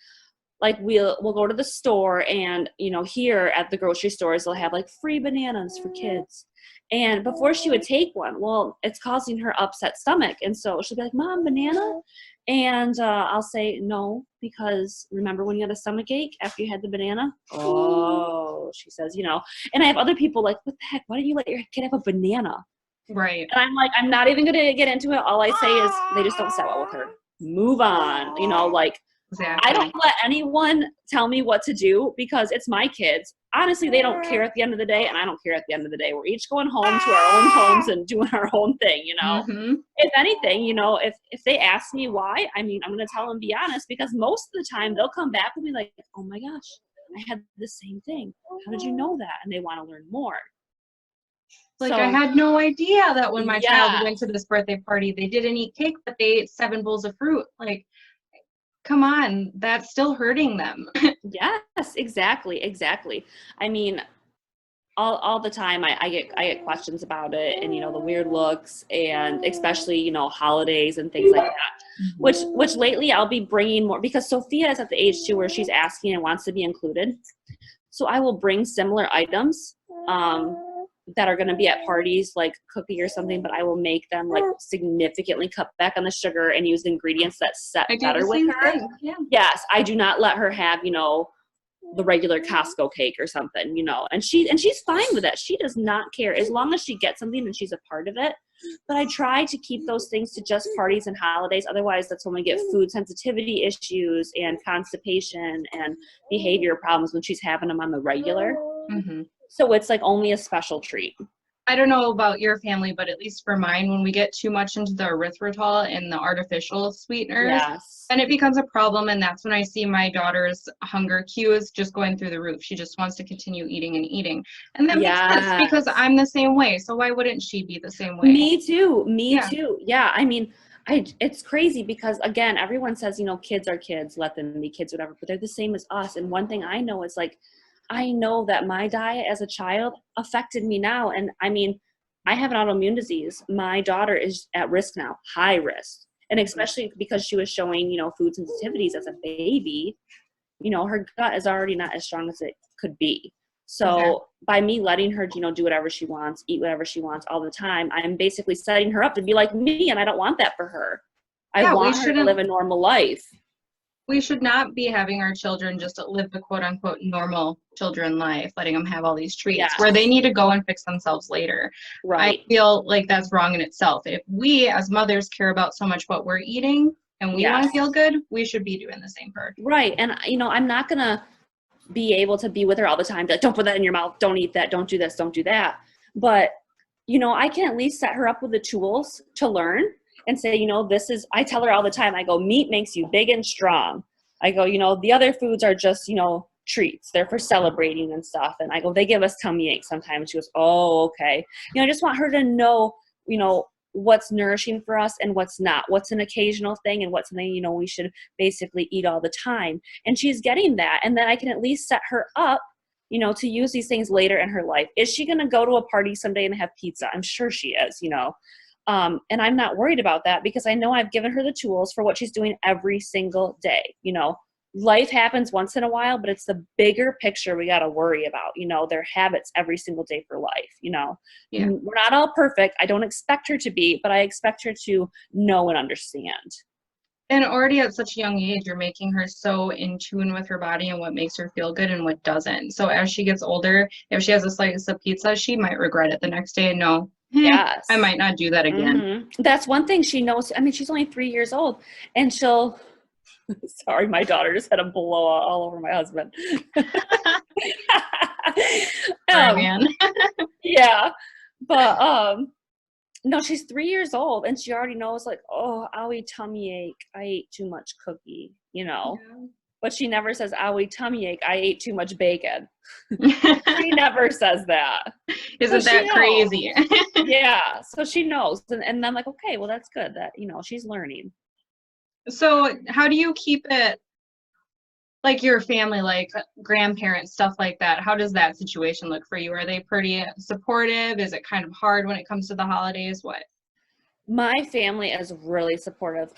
like we'll go to the store and, here at the grocery stores, they'll have like free bananas for kids. And before she would take one, well, it's causing her upset stomach. And so she'll be like, Mom, banana? And I'll say no, because remember when you had a stomach ache after you had the banana? Oh, she says, and I have other people like, what the heck? Why don't you let your kid have a banana? Right. And I'm like, I'm not even going to get into it. All I say is they just don't sit well with her. Move on. Like, I Exactly. don't let anyone tell me what to do because it's my kids. Honestly, they don't care at the end of the day, and I don't care at the end of the day. We're each going home to our own homes and doing our own thing, you know. Mm-hmm. If anything, you know, if they ask me why, I mean, I'm going to tell them, be honest, because most of the time they'll come back and be like, oh my gosh, I had the same thing. How did you know that? And they want to learn more. Like, I So, had no idea that when my child yeah. went to this birthday party, they didn't eat cake, but they ate 7 bowls of fruit. Like, come on, that's still hurting them. Yes, exactly. I mean, all the time I get questions about it, and you know, the weird looks, and especially, you know, holidays and things like that, which lately I'll be bringing more, because Sophia is at the age too where she's asking and wants to be included. So I will bring similar items that are going to be at parties, like cookie or something, but I will make them like significantly cut back on the sugar and use ingredients that set I do the better with same her. thing. Yeah. Yes, I do not let her have, you know, the regular Costco cake or something, you know, and she's fine with that. She does not care as long as she gets something and she's a part of it. But I try to keep those things to just parties and holidays. Otherwise, that's when we get food sensitivity issues and constipation and behavior problems when she's having them on the regular. Mm-hmm. So it's like only a special treat. I don't know about your family, but at least for mine, when we get too much into the erythritol and the artificial sweeteners, Yes. then it becomes a problem. And that's when I see my daughter's hunger cues just going through the roof. She just wants to continue eating and eating. And that makes sense because Yes. I'm the same way. So why wouldn't she be the same way? Me too. Me Yeah. too. Yeah. I mean, it's crazy because, again, everyone says, you know, kids are kids, let them be kids, whatever, but they're the same as us. And one thing I know is, like, I know that my diet as a child affected me now. And I mean, I have an autoimmune disease. My daughter is at risk now, high risk. And especially because she was showing, you know, food sensitivities as a baby, you know, her gut is already not as strong as it could be. So Exactly. by me letting her, you know, do whatever she wants, eat whatever she wants all the time, I'm basically setting her up to be like me, and I don't want that for her. I Yeah, want her to live a normal life. we should not be having our children just live the quote unquote normal children life, letting them have all these treats where they Yes. need to go and fix themselves later. I Right. feel like that's wrong in itself. If we as mothers care about so much what we're eating and we want Yes. to feel good, we should be doing the same for her. Right. And, you know, I'm not going to be able to be with her all the time. Be like, don't put that in your mouth. Don't eat that. Don't do this. Don't do that. But, you know, I can at least set her up with the tools to learn and say, you know, I tell her all the time, I go, meat makes you big and strong. I go, you know, the other foods are just, you know, treats. They're for celebrating and stuff. And I go, they give us tummy aches sometimes. She goes, oh, okay. You know, I just want her to know, you know, what's nourishing for us and what's not, what's an occasional thing and what's something, you know, we should basically eat all the time. And she's getting that. And then I can at least set her up, you know, to use these things later in her life. Is she going to go to a party someday and have pizza? I'm sure she is, you know. And I'm not worried about that because I know I've given her the tools for what she's doing every single day. You know, life happens once in a while, but it's the bigger picture we got to worry about, you know, their habits every single day for life. You know, Yeah. we're not all perfect. I don't expect her to be, but I expect her to know and understand. And already at such a young age, you're making her so in tune with her body and what makes her feel good and what doesn't. So as she gets older, if she has a slice of pizza, she might regret it the next day and know, Yes. I might not do that again. That's one thing she knows. I mean, she's only 3 years old, and she'll, sorry, my daughter just had a blow all over my husband. Sorry, man. Yeah. But no, she's 3 years old and she already knows, like, oh, owie, tummy ache. I ate too much cookie, you know. Yeah. But she never says, owie, tummy ache. I ate too much bacon. She never says that. Isn't that crazy? Yeah. So she knows. And I'm like, okay, well, that's good that, you know, she's learning. So how do you keep it like your family, like grandparents, stuff like that? How does that situation look for you? Are they pretty supportive? Is it kind of hard when it comes to the holidays? What? My family is really supportive.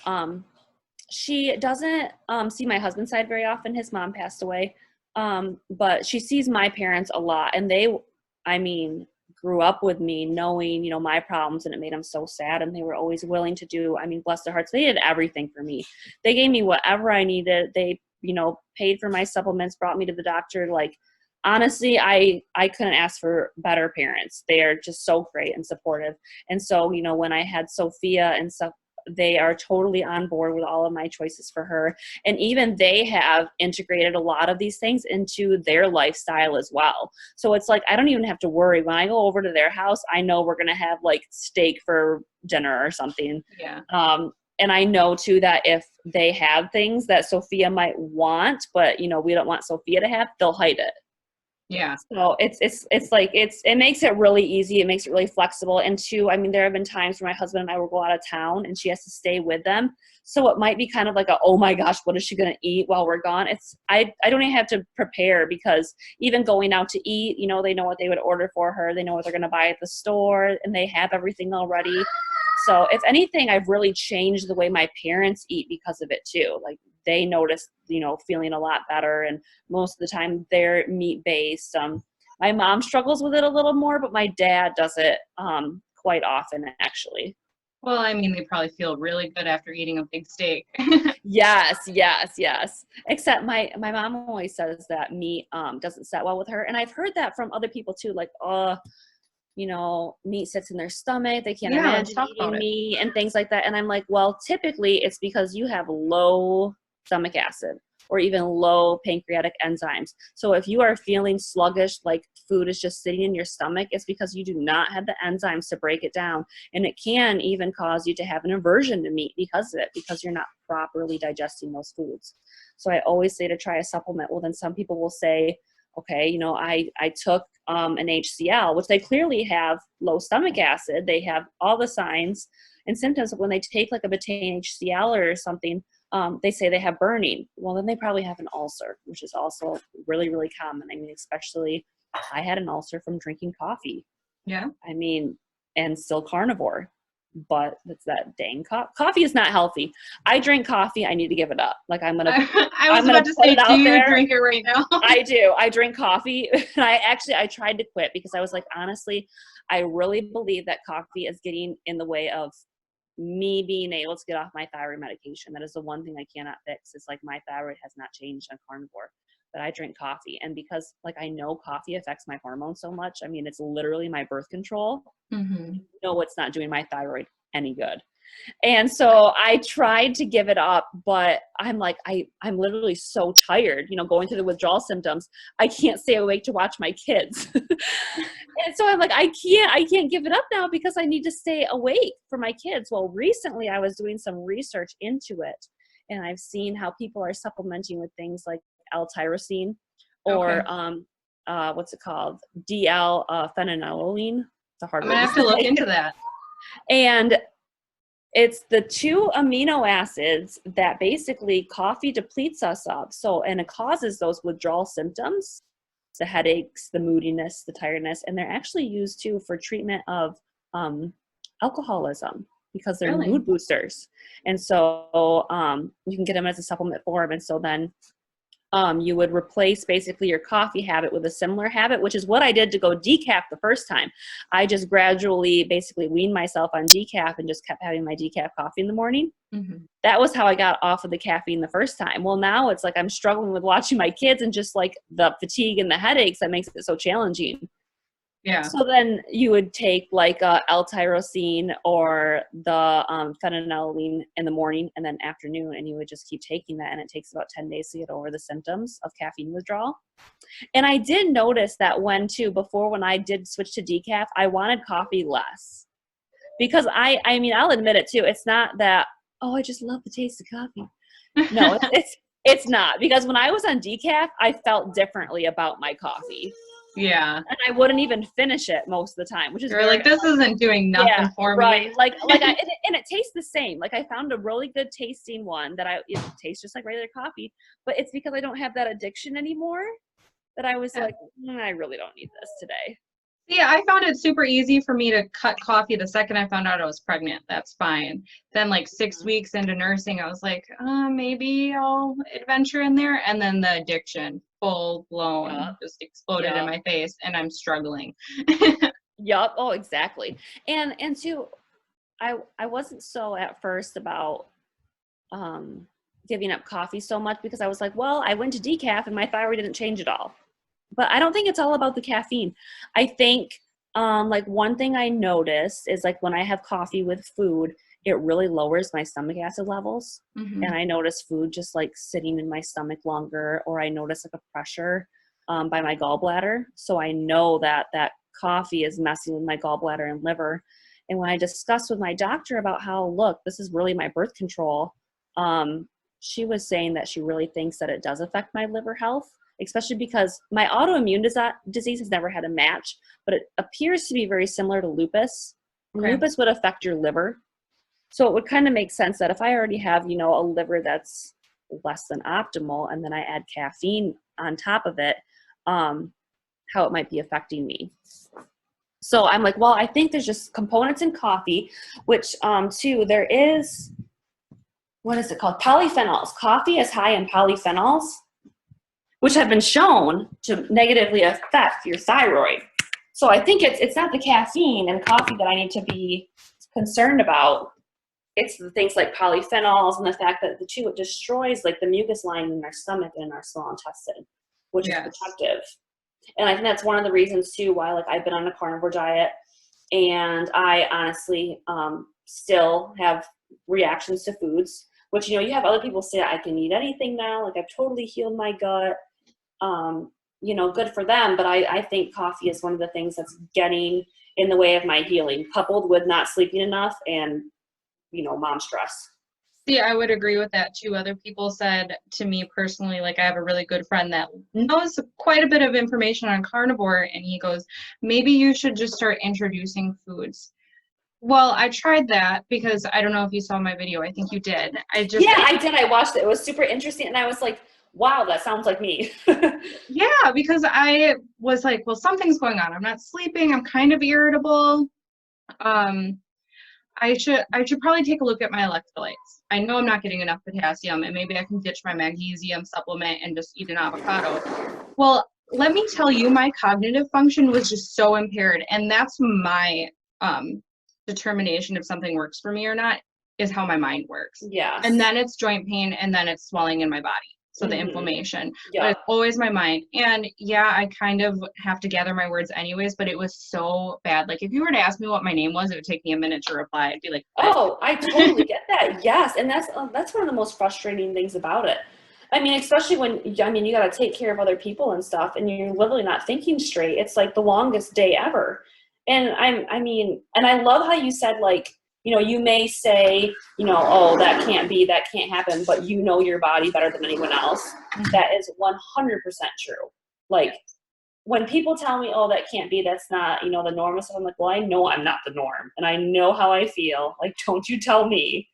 She doesn't see my husband's side very often. His mom passed away. But she sees my parents a lot, and they, I mean, grew up with me knowing, you know, my problems, and it made them so sad. And they were always willing to do, I mean, bless their hearts, they did everything for me. They gave me whatever I needed. They, you know, paid for my supplements, brought me to the doctor. Like, honestly, I couldn't ask for better parents. They are just so great and supportive. And so, you know, when I had Sophia and stuff, they are totally on board with all of my choices for her. And even they have integrated a lot of these things into their lifestyle as well. So it's like, I don't even have to worry. When I go over to their house, I know we're going to have like steak for dinner or something. Yeah. And I know too that if they have things that Sophia might want, but you know, we don't want Sophia to have, they'll hide it. Yeah. So it's like, it makes it really easy. It makes it really flexible. And two, I mean, there have been times where my husband and I will go out of town and she has to stay with them. So it might be kind of like oh my gosh, what is she going to eat while we're gone? I don't even have to prepare, because even going out to eat, you know, they know what they would order for her. They know what they're going to buy at the store, and they have everything already. So if anything, I've really changed the way my parents eat because of it too. Like they notice, you know, feeling a lot better, and most of the time they're meat based. My mom struggles with it a little more, but my dad does it quite often actually. Well, I mean, they probably feel really good after eating a big steak. Yes. Except my mom always says that meat doesn't set well with her, and I've heard that from other people too. Like, you know, meat sits in their stomach. They can't Yeah, let's imagine talk about eating it. meat and things like that. And I'm like, well, typically it's because you have low stomach acid or even low pancreatic enzymes. So if you are feeling sluggish, like food is just sitting in your stomach, it's because you do not have the enzymes to break it down. And it can even cause you to have an aversion to meat because of it, because you're not properly digesting those foods. So I always say to try a supplement. Well, then some people will say, okay, you know, I took an HCL, which they clearly have low stomach acid. They have all the signs and symptoms of when they take like a betaine HCL or something. They say they have burning. Well, then they probably have an ulcer, which is also really, really common. I mean, especially I had an ulcer from drinking coffee. Yeah. I mean, and still carnivore, but it's that dang coffee is not healthy. I drink coffee. I need to give it up. Like I'm I was gonna about to put say, it do out you there. drink it right now? I do. I drink coffee. And I tried to quit because I was like, honestly, I really believe that coffee is getting in the way of me being able to get off my thyroid medication. That is the one thing I cannot fix. It's like my thyroid has not changed on carnivore, but I drink coffee. And because like I know coffee affects my hormones so much, I mean, it's literally my birth control. Mm-hmm. No, it's not doing my thyroid any good. And so I tried to give it up, but I'm like, I'm literally so tired, you know, going through the withdrawal symptoms. I can't stay awake to watch my kids. And so I'm like, I can't give it up now because I need to stay awake for my kids. Well, recently I was doing some research into it, and I've seen how people are supplementing with things like L-tyrosine or, what's it called? Phenylalanine. It's a hard I'm word gonna to have to look say. into that. And it's the 2 amino acids that basically coffee depletes us of. So, and it causes those withdrawal symptoms, the headaches, the moodiness, the tiredness, and they're actually used too for treatment of alcoholism because they're Really? mood boosters. And so you can get them as a supplement form. And so then you would replace basically your coffee habit with a similar habit, which is what I did to go decaf the first time. I just gradually basically weaned myself on decaf and just kept having my decaf coffee in the morning. Mm-hmm. That was how I got off of the caffeine the first time. Well, now it's like I'm struggling with watching my kids and just like the fatigue and the headaches that makes it so challenging. Yeah. So then you would take like L-tyrosine or the phenylalanine in the morning and then afternoon, and you would just keep taking that, and it takes about 10 days to get over the symptoms of caffeine withdrawal. And I did notice that when I did switch to decaf, I wanted coffee less. Because I mean, I'll admit it too. It's not that, oh, I just love the taste of coffee. No, it's not. Because when I was on decaf, I felt differently about my coffee. Yeah. And I wouldn't even finish it most of the time, which is You're like, this isn't doing nothing for right. me. Like and it tastes the same. Like I found a really good tasting one that it tastes just like regular coffee, but it's because I don't have that addiction anymore that I was like, I really don't need this today. Yeah, I found it super easy for me to cut coffee the second I found out I was pregnant. That's fine. Then like 6 weeks into nursing, I was like, maybe I'll adventure in there. And then the addiction, full blown, just exploded in my face, and I'm struggling. Yup. Oh, exactly. And too, I wasn't so at first about giving up coffee so much because I was like, well, I went to decaf and my thyroid didn't change at all. But I don't think it's all about the caffeine. I think like one thing I noticed is like when I have coffee with food, it really lowers my stomach acid levels. Mm-hmm. And I notice food just like sitting in my stomach longer, or I notice like a pressure by my gallbladder. So I know that that coffee is messing with my gallbladder and liver. And when I discussed with my doctor about how, look, this is really my birth control, she was saying that she really thinks that it does affect my liver health, especially because my autoimmune disease has never had a match, but it appears to be very similar to lupus. Okay. Lupus would affect your liver. So it would kind of make sense that if I already have, you know, a liver that's less than optimal, and then I add caffeine on top of it, how it might be affecting me. So I'm like, well, I think there's just components in coffee, which too, there is, what is it called? Polyphenols. Coffee is high in polyphenols, which have been shown to negatively affect your thyroid. So I think it's not the caffeine and coffee that I need to be concerned about. It's the things like polyphenols and the fact that the two, it destroys like the mucus lining in our stomach and our small intestine, which is protective. And I think that's one of the reasons too why like I've been on a carnivore diet, and I honestly still have reactions to foods, which, you know, you have other people say I can eat anything now, like I've totally healed my gut. You know, good for them, but I think coffee is one of the things that's getting in the way of my healing, coupled with not sleeping enough and, you know, mom stress. See, I would agree with that too. Other people said to me personally, like I have a really good friend that knows quite a bit of information on carnivore, and he goes, maybe you should just start introducing foods. Well, I tried that because I don't know if you saw my video. I think you did. I did. I watched it. It was super interesting, and I was like, wow, that sounds like me. Yeah, because I was like, well, something's going on. I'm not sleeping. I'm kind of irritable. I should probably take a look at my electrolytes. I know I'm not getting enough potassium, and maybe I can ditch my magnesium supplement and just eat an avocado. Well, let me tell you, my cognitive function was just so impaired, and that's my determination if something works for me or not, is how my mind works. Yeah. And then it's joint pain, and then it's swelling in my body. So the inflammation, but it's always my mind. And yeah, I kind of have to gather my words anyways, but it was so bad. Like if you were to ask me what my name was, it would take me a minute to reply. I'd be like, oh, I totally get that. Yes. And that's one of the most frustrating things about it. I mean, especially when, I mean, you got to take care of other people and stuff, and you're literally not thinking straight. It's like the longest day ever. And I mean, and I love how you said, like, you know, you may say, you know, oh, that can't be, that can't happen, but you know your body better than anyone else. That is 100% true. Like when people tell me, oh, that can't be, that's not, you know, the norm, so I'm like, well, I know I'm not the norm, and I know how I feel. Like, don't you tell me.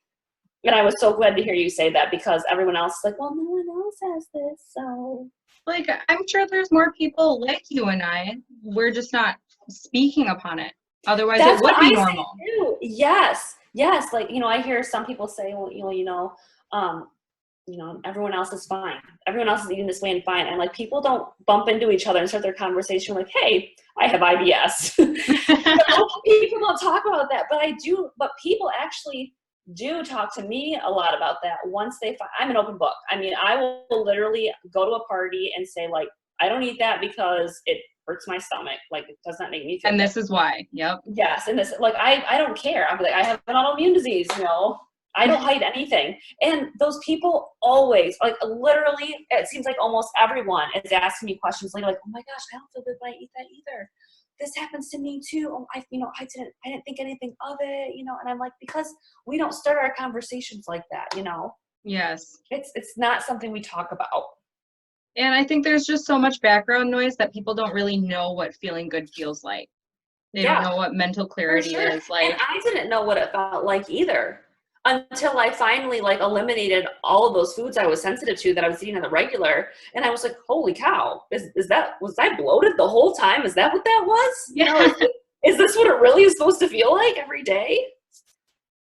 And I was so glad to hear you say that, because everyone else is like, well, no one else has this, so. Like, I'm sure there's more people like you and I. We're just not speaking upon it. Otherwise, That's it would be normal. Yes. Yes. Like, you know, I hear some people say, well, you know, everyone else is fine. Everyone else is eating this way and fine. And like, people don't bump into each other and start their conversation like, hey, I have IBS. People don't talk about that, but people actually do talk to me a lot about that once they find, I'm an open book. I mean, I will literally go to a party and say, like, I don't eat that because it hurts my stomach. Like, it does not make me feel and good. This is why. Yep. Yes. And this, like, I don't care. I'm like, I have an autoimmune disease, you know, I don't hide anything. And those people always, like, literally, it seems like almost everyone is asking me questions like, oh my gosh, I don't feel good when I eat that either. This happens to me too. Oh, I didn't think anything of it, you know. And I'm like, because we don't start our conversations like that, you know. Yes. It's not something we talk about. And I think there's just so much background noise that people don't really know what feeling good feels like. They don't know what mental clarity is like. And I didn't know what it felt like either until I finally like eliminated all of those foods I was sensitive to that I was eating on the regular. And I was like, holy cow, was I bloated the whole time? Is that what that was? You know, is this what it really is supposed to feel like every day?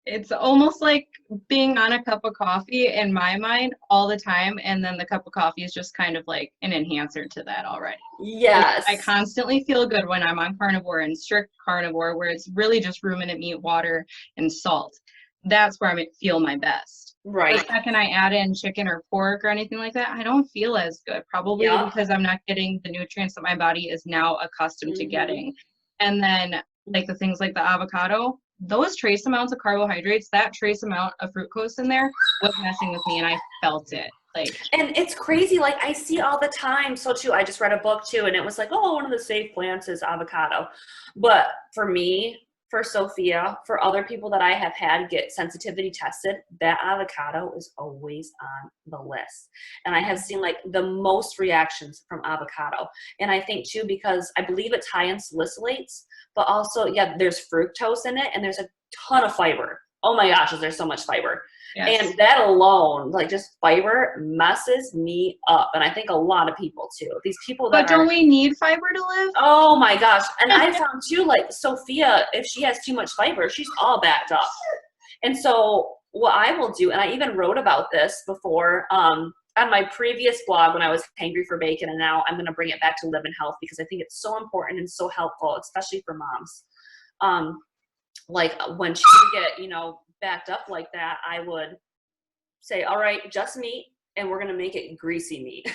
It's almost like being on a cup of coffee in my mind all the time, and then the cup of coffee is just kind of like an enhancer to that already. Yes. I constantly feel good when I'm on carnivore and strict carnivore, where it's really just ruminant meat, water, and salt. That's where I feel my best. Right. The second I add in chicken or pork or anything like that, I don't feel as good, probably because I'm not getting the nutrients that my body is now accustomed to getting. And then like the things like the avocado, those trace amounts of carbohydrates, that trace amount of fructose in there was messing with me, and I felt it. Like, and it's crazy. Like I see all the time. So too, I just read a book too, and it was like, oh, one of the safe plants is avocado. But for me, for Sophia, for other people that I have had get sensitivity tested, that avocado is always on the list. And I have seen like the most reactions from avocado. And I think too, because I believe it's high in salicylates, but also, yeah, there's fructose in it, and there's a ton of fiber. Oh my gosh, is there so much fiber? yes. And that alone, like just fiber, messes me up. And I think a lot of people too. These people that But don't we need fiber to live? oh my gosh. And I found too, like Sophia, if she has too much fiber, she's all backed up. And so what I will do, and I even wrote about this before on my previous blog when I was hangry for bacon, and now I'm going to bring it back to Live in Health because I think it's so important and so helpful, especially for moms. Like when she would get, you know, backed up like that, I would say, all right, just meat, and we're going to make it greasy meat.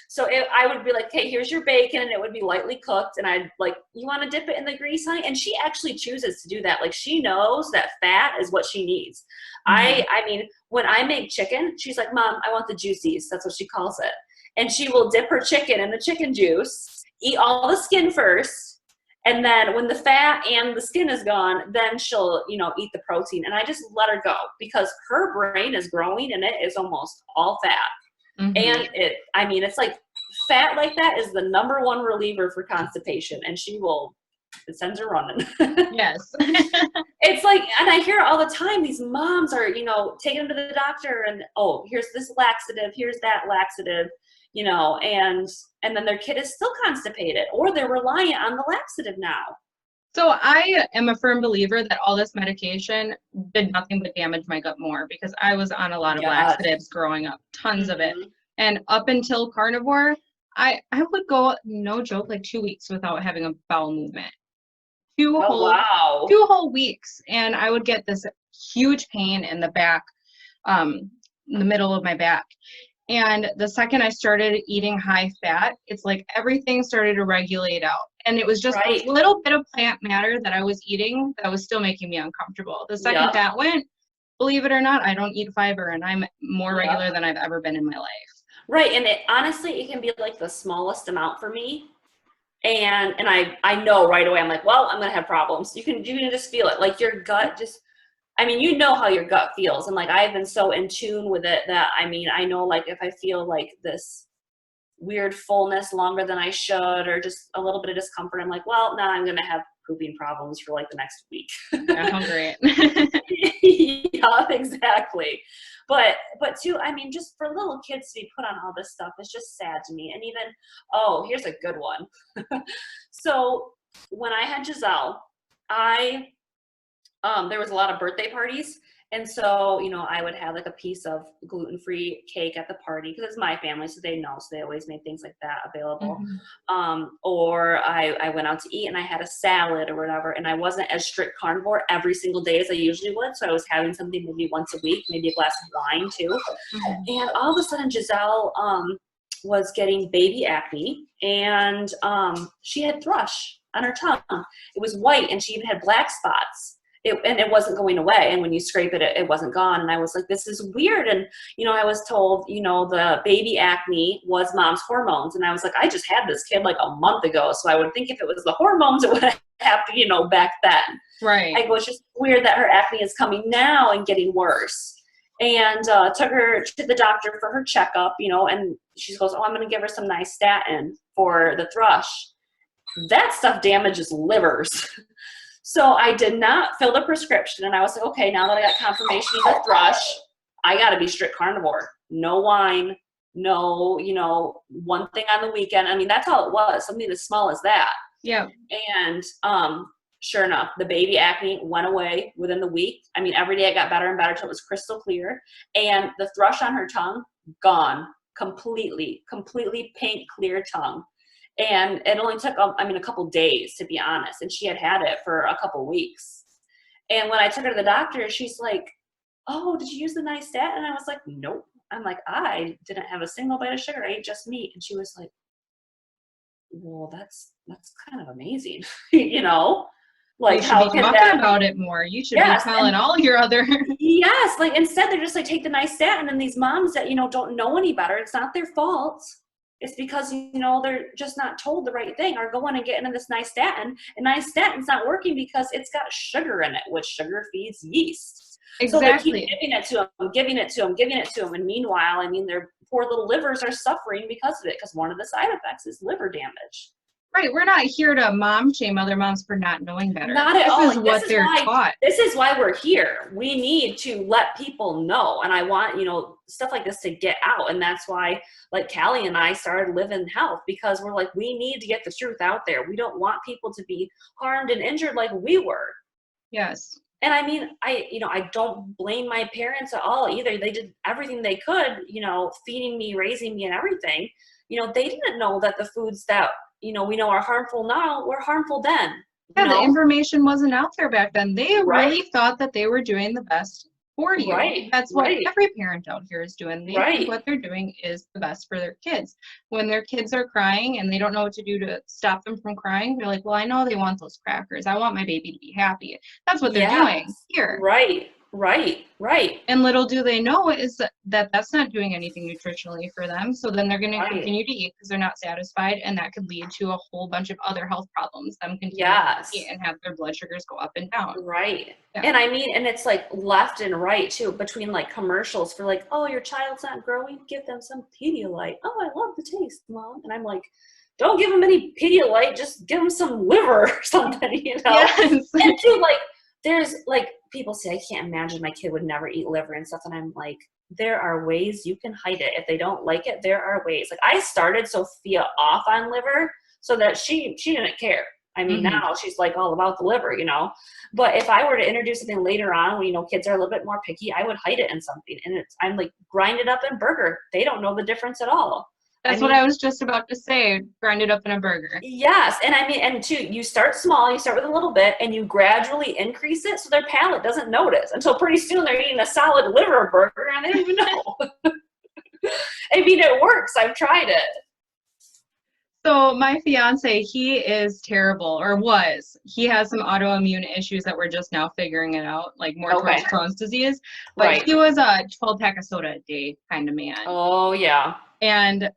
So I would be like, hey, here's your bacon, and it would be lightly cooked. And I'd like, you want to dip it in the grease, honey? And she actually chooses to do that. Like she knows that fat is what she needs. I mean, when I make chicken, she's like, Mom, I want the juices. That's what she calls it. And she will dip her chicken in the chicken juice, eat all the skin first. And then when the fat and the skin is gone, then she'll, you know, eat the protein. And I just let her go because her brain is growing and it is almost all fat. And I mean, it's like fat like that is the number one reliever for constipation. And it sends her running. Yes. It's like, and I hear it all the time, these moms are, you know, taking them to the doctor and, oh, here's this laxative, here's that laxative, you know, and then their kid is still constipated or they're reliant on the laxative now. So I am a firm believer that all this medication did nothing but damage my gut more because I was on a lot of laxatives growing up, tons of it. And up until carnivore, I would go, no joke, like 2 weeks without having a bowel movement. Two whole weeks. And I would get this huge pain in the back, in the middle of my back. And the second I started eating high fat, it's like everything started to regulate out. And it was just a little bit of plant matter that I was eating that was still making me uncomfortable. The second that went, believe it or not, I don't eat fiber and I'm more regular than I've ever been in my life. Right. And honestly, it can be like the smallest amount for me. And I know right away, I'm like, well, I'm going to have problems. You can just feel it. Like your gut just, I mean, you know how your gut feels. And like, I've been so in tune with it that, I mean, I know like if I feel like this weird fullness longer than I should, or just a little bit of discomfort, I'm like, well, now I'm going to have pooping problems for like the next week. Yeah, hungry. Yeah, exactly. But too, I mean, just for little kids to be put on all this stuff is just sad to me. And even, oh, here's a good one. So when I had Giselle, there was a lot of birthday parties. And so, you know, I would have like a piece of gluten-free cake at the party because it's my family, so they know. So they always made things like that available. Or I went out to eat and I had a salad or whatever. And I wasn't as strict carnivore every single day as I usually would. So I was having something maybe once a week, maybe a glass of wine too. And all of a sudden Giselle was getting baby acne, and she had thrush on her tongue. It was white, and she even had black spots. And it wasn't going away. And when you scrape it, it wasn't gone. And I was like, this is weird. And, you know, I was told, you know, the baby acne was mom's hormones. And I was like, I just had this kid like a month ago. So I would think if it was the hormones, it would have happened, you know, back then. Right. I go, it's just weird that her acne is coming now and getting worse. And took her to the doctor for her checkup, you know, and she goes, oh, I'm going to give her some nystatin for the thrush. That stuff damages livers. So I did not fill the prescription, and I was like, okay, now that I got confirmation of the thrush, I got to be strict carnivore. No wine, no, you know, one thing on the weekend. I mean, that's all it was, something as small as that. Yeah. And sure enough, the baby acne went away within the week. I mean, every day it got better and better until it was crystal clear. And the thrush on her tongue, gone completely pink, clear tongue. And it only took, a couple days, to be honest. And she had it for a couple weeks. And when I took her to the doctor, she's like, oh, did you use the nystatin? And I was like, nope. I'm like, I didn't have a single bite of sugar. I ate just meat. And she was like, well, that's kind of amazing, you know? You Like, should be how can talking that about be? it more. You should be Yes. telling all your other. Yes, like instead they're just like take the nice statin, and these moms that don't know any better, it's not their fault. It's because they're just not told the right thing, or going and getting this nice statin, and nice statin's not working because it's got sugar in it, which sugar feeds yeast. So they keep Exactly. giving it to them, giving it to them, giving it to them, and meanwhile, their poor little livers are suffering because of it, because one of the side effects is liver damage. Right. We're not here to mom shame other moms for not knowing better. Not at This all. is Like, what they're taught. this is why we're here. We need to let people know. And I want, stuff like this to get out. And that's why, like, Calli and I started Live in Health, because we're like, we need to get the truth out there. We don't want people to be harmed and injured like we were. Yes. And I don't blame my parents at all either. They did everything they could, feeding me, raising me, and everything. They didn't know that the foods that we know are harmful now were harmful then. Yeah, the information wasn't out there back then. They really Right. thought that they were doing the best for you. Right. That's what every parent out here is doing. They think what they're doing is the best for their kids. When their kids are crying and they don't know what to do to stop them from crying, they're like, well, I know they want those crackers. I want my baby to be happy. That's what they're doing here. Right. And little do they know is that that's not doing anything nutritionally for them. So then they're going to continue to eat because they're not satisfied, and that could lead to a whole bunch of other health problems. Them continue to eat and have their blood sugars go up and down. Right. Yeah. And and it's like left and right too, between like commercials for like, oh, your child's not growing, give them some Pedialyte. Oh, I love the taste, Mom. And I'm like, don't give them any Pedialyte, just give them some liver or something, Yes. And too, like, there's like, people say, I can't imagine my kid would never eat liver and stuff. And I'm like, there are ways you can hide it. If they don't like it, there are ways. Like, I started Sophia off on liver so that she didn't care. Now she's like all about the liver, But if I were to introduce something later on when, kids are a little bit more picky, I would hide it in something. And I'm like, grind it up in burger. They don't know the difference at all. That's what I was just about to say. Grind it up in a burger. Yes. And and too, you start small, you start with a little bit, and you gradually increase it so their palate doesn't notice until pretty soon they're eating a solid liver burger and they don't even know. It works. I've tried it. So my fiance, he is terrible, or was. He has some autoimmune issues that we're just now figuring it out, like more towards Crohn's disease. But he was a 12-pack of soda a day kind of man. Oh, yeah. And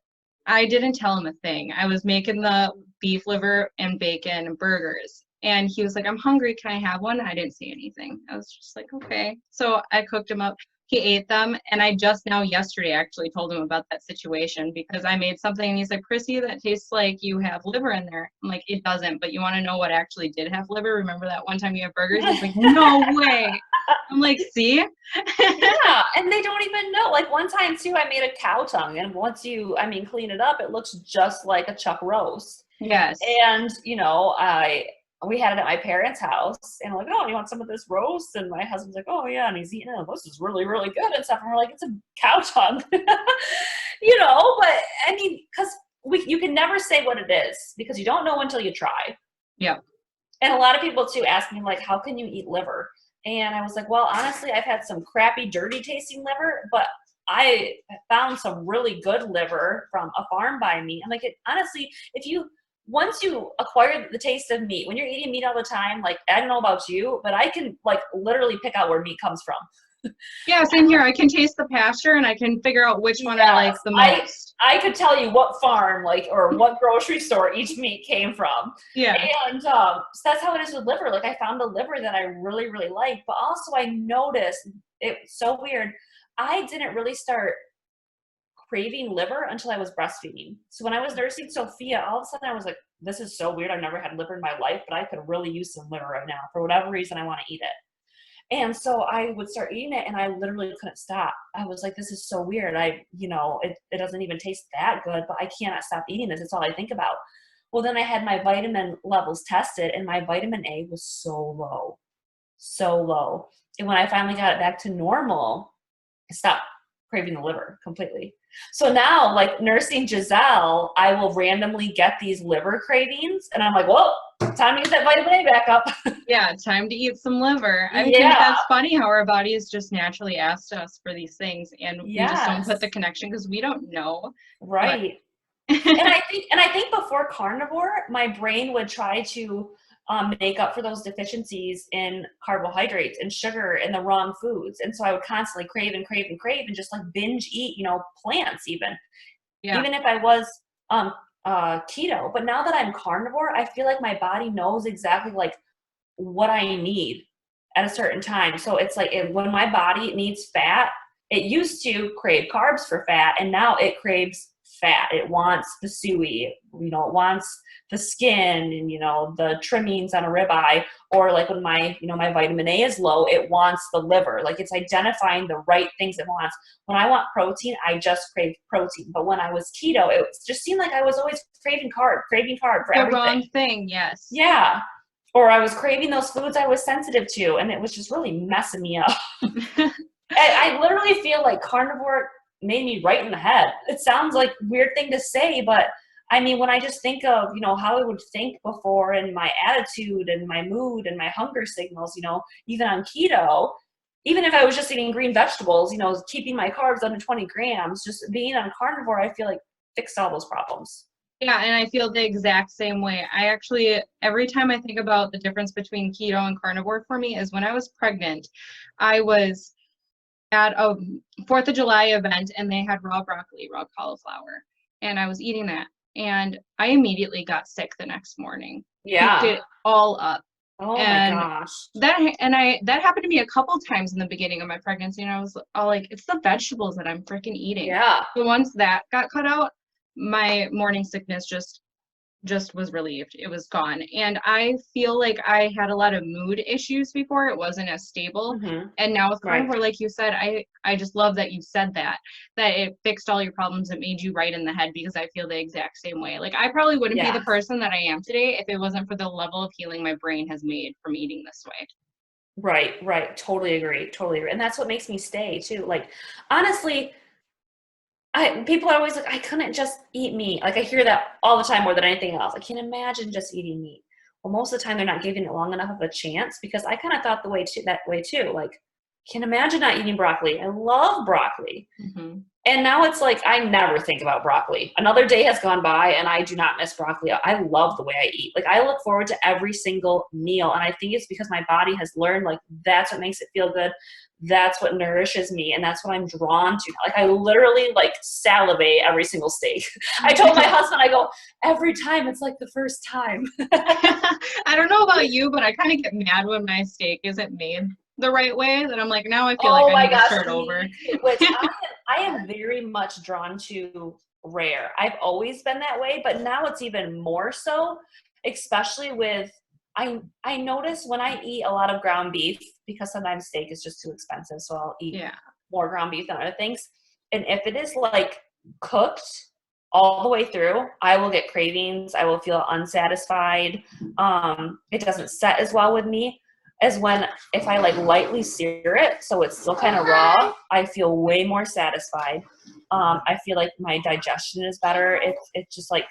I didn't tell him a thing. I was making the beef liver and bacon burgers. And he was like, I'm hungry. Can I have one? I didn't say anything. I was just like, okay. So I cooked him up. He ate them. And I just now yesterday actually told him about that situation because I made something and he's like, Chrissy, that tastes like you have liver in there. I'm like, it doesn't, but you want to know what actually did have liver? Remember that one time you had burgers? He's like, no way. I'm like, see? Yeah, and they don't even know. Like, one time too, I made a cow tongue, and once you, clean it up, it looks just like a chuck roast. Yes. And, we had it at my parents' house, and I'm like, oh, you want some of this roast? And my husband's like, oh, yeah, and he's eating it. This is really, really good and stuff. And we're like, it's a cow tongue, but because you can never say what it is because you don't know until you try. Yeah. And a lot of people too ask me, like, how can you eat liver? And I was like, well, honestly, I've had some crappy, dirty tasting liver, but I found some really good liver from a farm by me. I'm like, honestly, once you acquire the taste of meat, when you're eating meat all the time, like, I don't know about you, but I can like literally pick out where meat comes from. Yeah, same here. I can taste the pasture and I can figure out which one I like the most. I could tell you what farm, or what grocery store each meat came from. Yeah. And so that's how it is with liver. Like, I found a liver that I really, really liked, but also I noticed it's so weird. I didn't really start craving liver until I was breastfeeding. So when I was nursing Sophia, all of a sudden I was like, this is so weird. I've never had liver in my life, but I could really use some liver right now. For whatever reason, I want to eat it. And so I would start eating it and I literally couldn't stop. I was like, this is so weird. It doesn't even taste that good, but I cannot stop eating this. It's all I think about. Well, then I had my vitamin levels tested and my vitamin A was so low. And when I finally got it back to normal, I stopped craving the liver completely. So now, like, nursing Giselle, I will randomly get these liver cravings and I'm like, well, time to get that vitamin A back up. Yeah, time to eat some liver. I think that's funny how our bodies just naturally asked us for these things and we just don't put the connection because we don't know. Right. And I think before carnivore, my brain would try to make up for those deficiencies in carbohydrates and sugar and the wrong foods. And so I would constantly crave and crave and crave and just like binge eat, plants Yeah. even if I was keto. But now that I'm carnivore, I feel like my body knows exactly like what I need at a certain time. So it's like when my body needs fat, it used to crave carbs for fat, and now it craves fat. It wants the suey, it wants the skin and, the trimmings on a ribeye, or like when my vitamin A is low, it wants the liver. Like it's identifying the right things it wants. When I want protein, I just crave protein. But when I was keto, it just seemed like I was always craving carb for the everything. Wrong thing. Yes. Yeah. Or I was craving those foods I was sensitive to, and it was just really messing me up. I literally feel like carnivore made me right in the head. It sounds like a weird thing to say, but I mean, when I just think of, how I would think before and my attitude and my mood and my hunger signals, even on keto, even if I was just eating green vegetables, keeping my carbs under 20 grams, just being on carnivore, I feel like fixed all those problems. Yeah, and I feel the exact same way. I actually, every time I think about the difference between keto and carnivore for me is when I was pregnant, I was at a 4th of July event and they had raw broccoli, raw cauliflower, and I was eating that. And I immediately got sick the next morning. Yeah. Puked it all up. Oh and my gosh. That happened to me a couple times in the beginning of my pregnancy, and I was all like, it's the vegetables that I'm freaking eating. Yeah. So once that got cut out, my morning sickness just was relieved. It was gone. And I feel like I had a lot of mood issues before. It wasn't as stable. Mm-hmm. And now with carnivore, Right. like you said, I just love that you said that it fixed all your problems. It made you right in the head, because I feel the exact same way. Like I probably wouldn't be the person that I am today if it wasn't for the level of healing my brain has made from eating this way. Right. Totally agree. And that's what makes me stay too. Like, honestly, people are always like, I couldn't just eat meat. Like I hear that all the time more than anything else. I can't imagine just eating meat. Well, most of the time they're not giving it long enough of a chance, because I kind of thought that way too. Like, can't imagine not eating broccoli. I love broccoli. Mm-hmm. And now it's like, I never think about broccoli. Another day has gone by and I do not miss broccoli. I love the way I eat. Like I look forward to every single meal. And I think it's because my body has learned, like, that's what makes it feel good. That's what nourishes me. And that's what I'm drawn to. Like I literally like salivate every single steak. I told my husband, I go, every time it's like the first time. I don't know about you, but I kind of get mad when my steak isn't made the right way, that I'm like, now I feel like I need to start over. Which I am very much drawn to rare. I've always been that way, but now it's even more so, especially with, I notice when I eat a lot of ground beef, because sometimes steak is just too expensive, so I'll eat more ground beef than other things. And if it is like cooked all the way through, I will get cravings. I will feel unsatisfied. It doesn't set as well with me as if I like lightly sear it, so it's still kind of raw. I feel way more satisfied. I feel like my digestion is better. It just like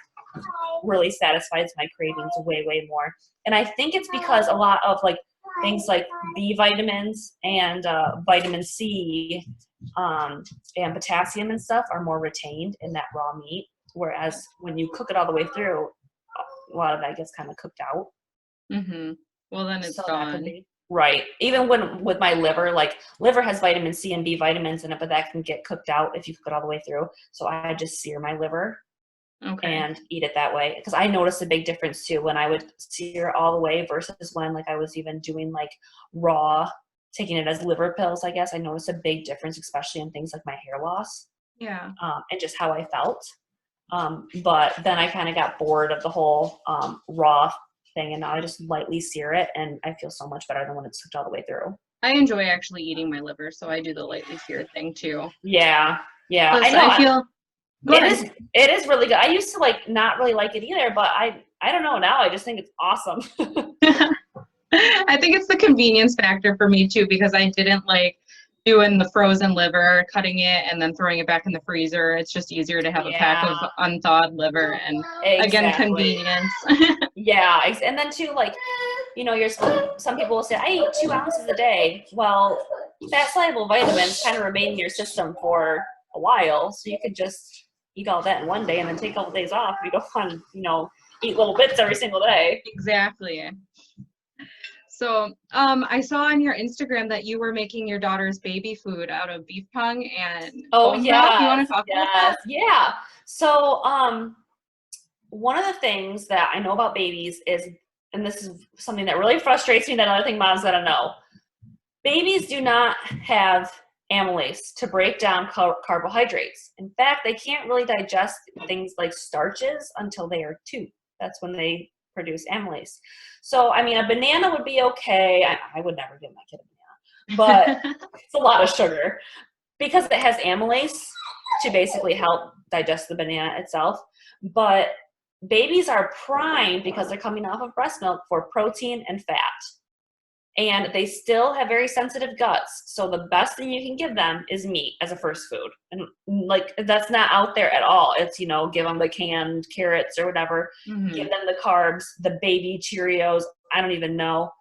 really satisfies my cravings way more. And I think it's because a lot of like things like B vitamins and vitamin C and potassium and stuff are more retained in that raw meat, whereas when you cook it all the way through, a lot of that gets kind of cooked out. Mm-hmm. Well, then it's gone. Right. Even with my liver, like liver has vitamin C and B vitamins in it, but that can get cooked out if you cook it all the way through. So I just sear my liver and eat it that way. Because I noticed a big difference too when I would sear all the way versus when like I was even doing like raw, taking it as liver pills, I guess. I noticed a big difference, especially in things like my hair loss. Yeah. And just how I felt. But then I kind of got bored of the whole raw thing, and now I just lightly sear it, and I feel so much better than when it's cooked all the way through. I enjoy actually eating my liver, so I do the lightly seared thing too. Yeah. Plus, I feel it is really good. I used to like not really like it either, but I don't know, now I just think it's awesome. I think it's the convenience factor for me too, because I didn't like doing the frozen liver, cutting it and then throwing it back in the freezer. It's just easier to have a pack of unthawed liver, and again, convenience. Yeah. And then too, like, some people will say, I eat 2 ounces a day. Well, fat soluble vitamins kind of remain in your system for a while. So you could just eat all that in one day and then take a couple days off. You don't want, eat little bits every single day. Exactly. So, I saw on your Instagram that you were making your daughter's baby food out of beef tongue and Oh bone broth. You want yes, to talk about yes, that? yeah. So one of the things that I know about babies is, and this is something that really frustrates me, that other thing moms gotta know, babies do not have amylase to break down carbohydrates. In fact, they can't really digest things like starches until they are 2. That's when they produce amylase. So, I mean, a banana would be okay. I would never give my kid a banana, but it's a lot of sugar because it has amylase to basically help digest the banana itself. But babies are primed because they're coming off of breast milk for protein and fat. And they still have very sensitive guts. So the best thing you can give them is meat as a first food. And like, that's not out there at all. It's, you know, give them the canned carrots or whatever, give them the carbs, the baby Cheerios. I don't even know.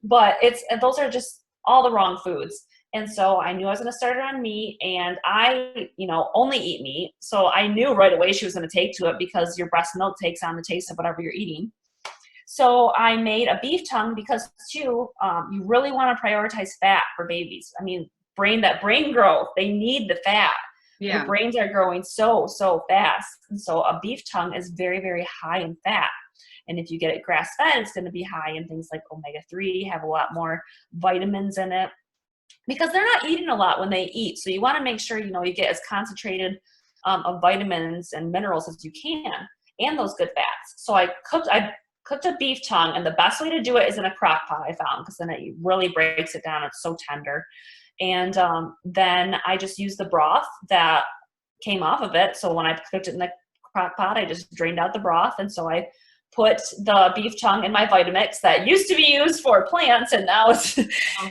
But those are just all the wrong foods. And so I knew I was going to start her on meat, and I, you know, only eat meat. So I knew right away she was going to take to it because your breast milk takes on the taste of whatever you're eating. So I made a beef tongue because too, you really want to prioritize fat for babies. I mean, brain growth, they need the fat. Yeah. Their brains are growing so fast. And so a beef tongue is very, very high in fat. And if you get it grass fed, it's going to be high in things like omega-3, have a lot more vitamins in it, because they're not eating a lot when they eat. So you want to make sure, you know, you get as concentrated of vitamins and minerals as you can, and those good fats. So I cooked a beef tongue, and the best way to do it is in a crock pot, I found, because then it really breaks it down. It's so tender. And then I just used the broth that came off of it. So when I cooked it in the crock pot, I just drained out the broth. And so I put the beef tongue in my Vitamix that used to be used for plants, and now it's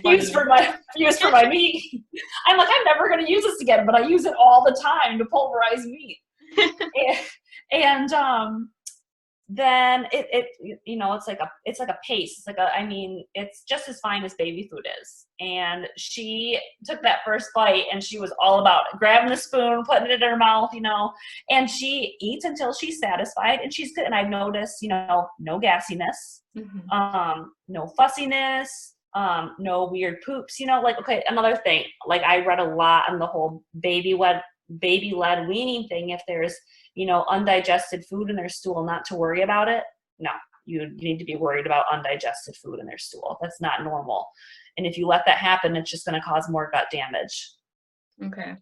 used for my meat. I'm like, I'm never going to use this again, but I use it all the time to pulverize meat. and then it you know, it's like a paste. It's just as fine as baby food is. And she took that first bite and she was all about it, grabbing the spoon, putting it in her mouth, you know, and she eats until she's satisfied and she's good. And I've noticed, you know, no gassiness, no fussiness, no weird poops, you know. Like, okay, another thing, like I read a lot on the whole baby-led weaning thing. If there's, you know, undigested food in their stool, not to worry about it. No, you need to be worried about undigested food in their stool. That's not normal. And if you let that happen, it's just going to cause more gut damage. Okay.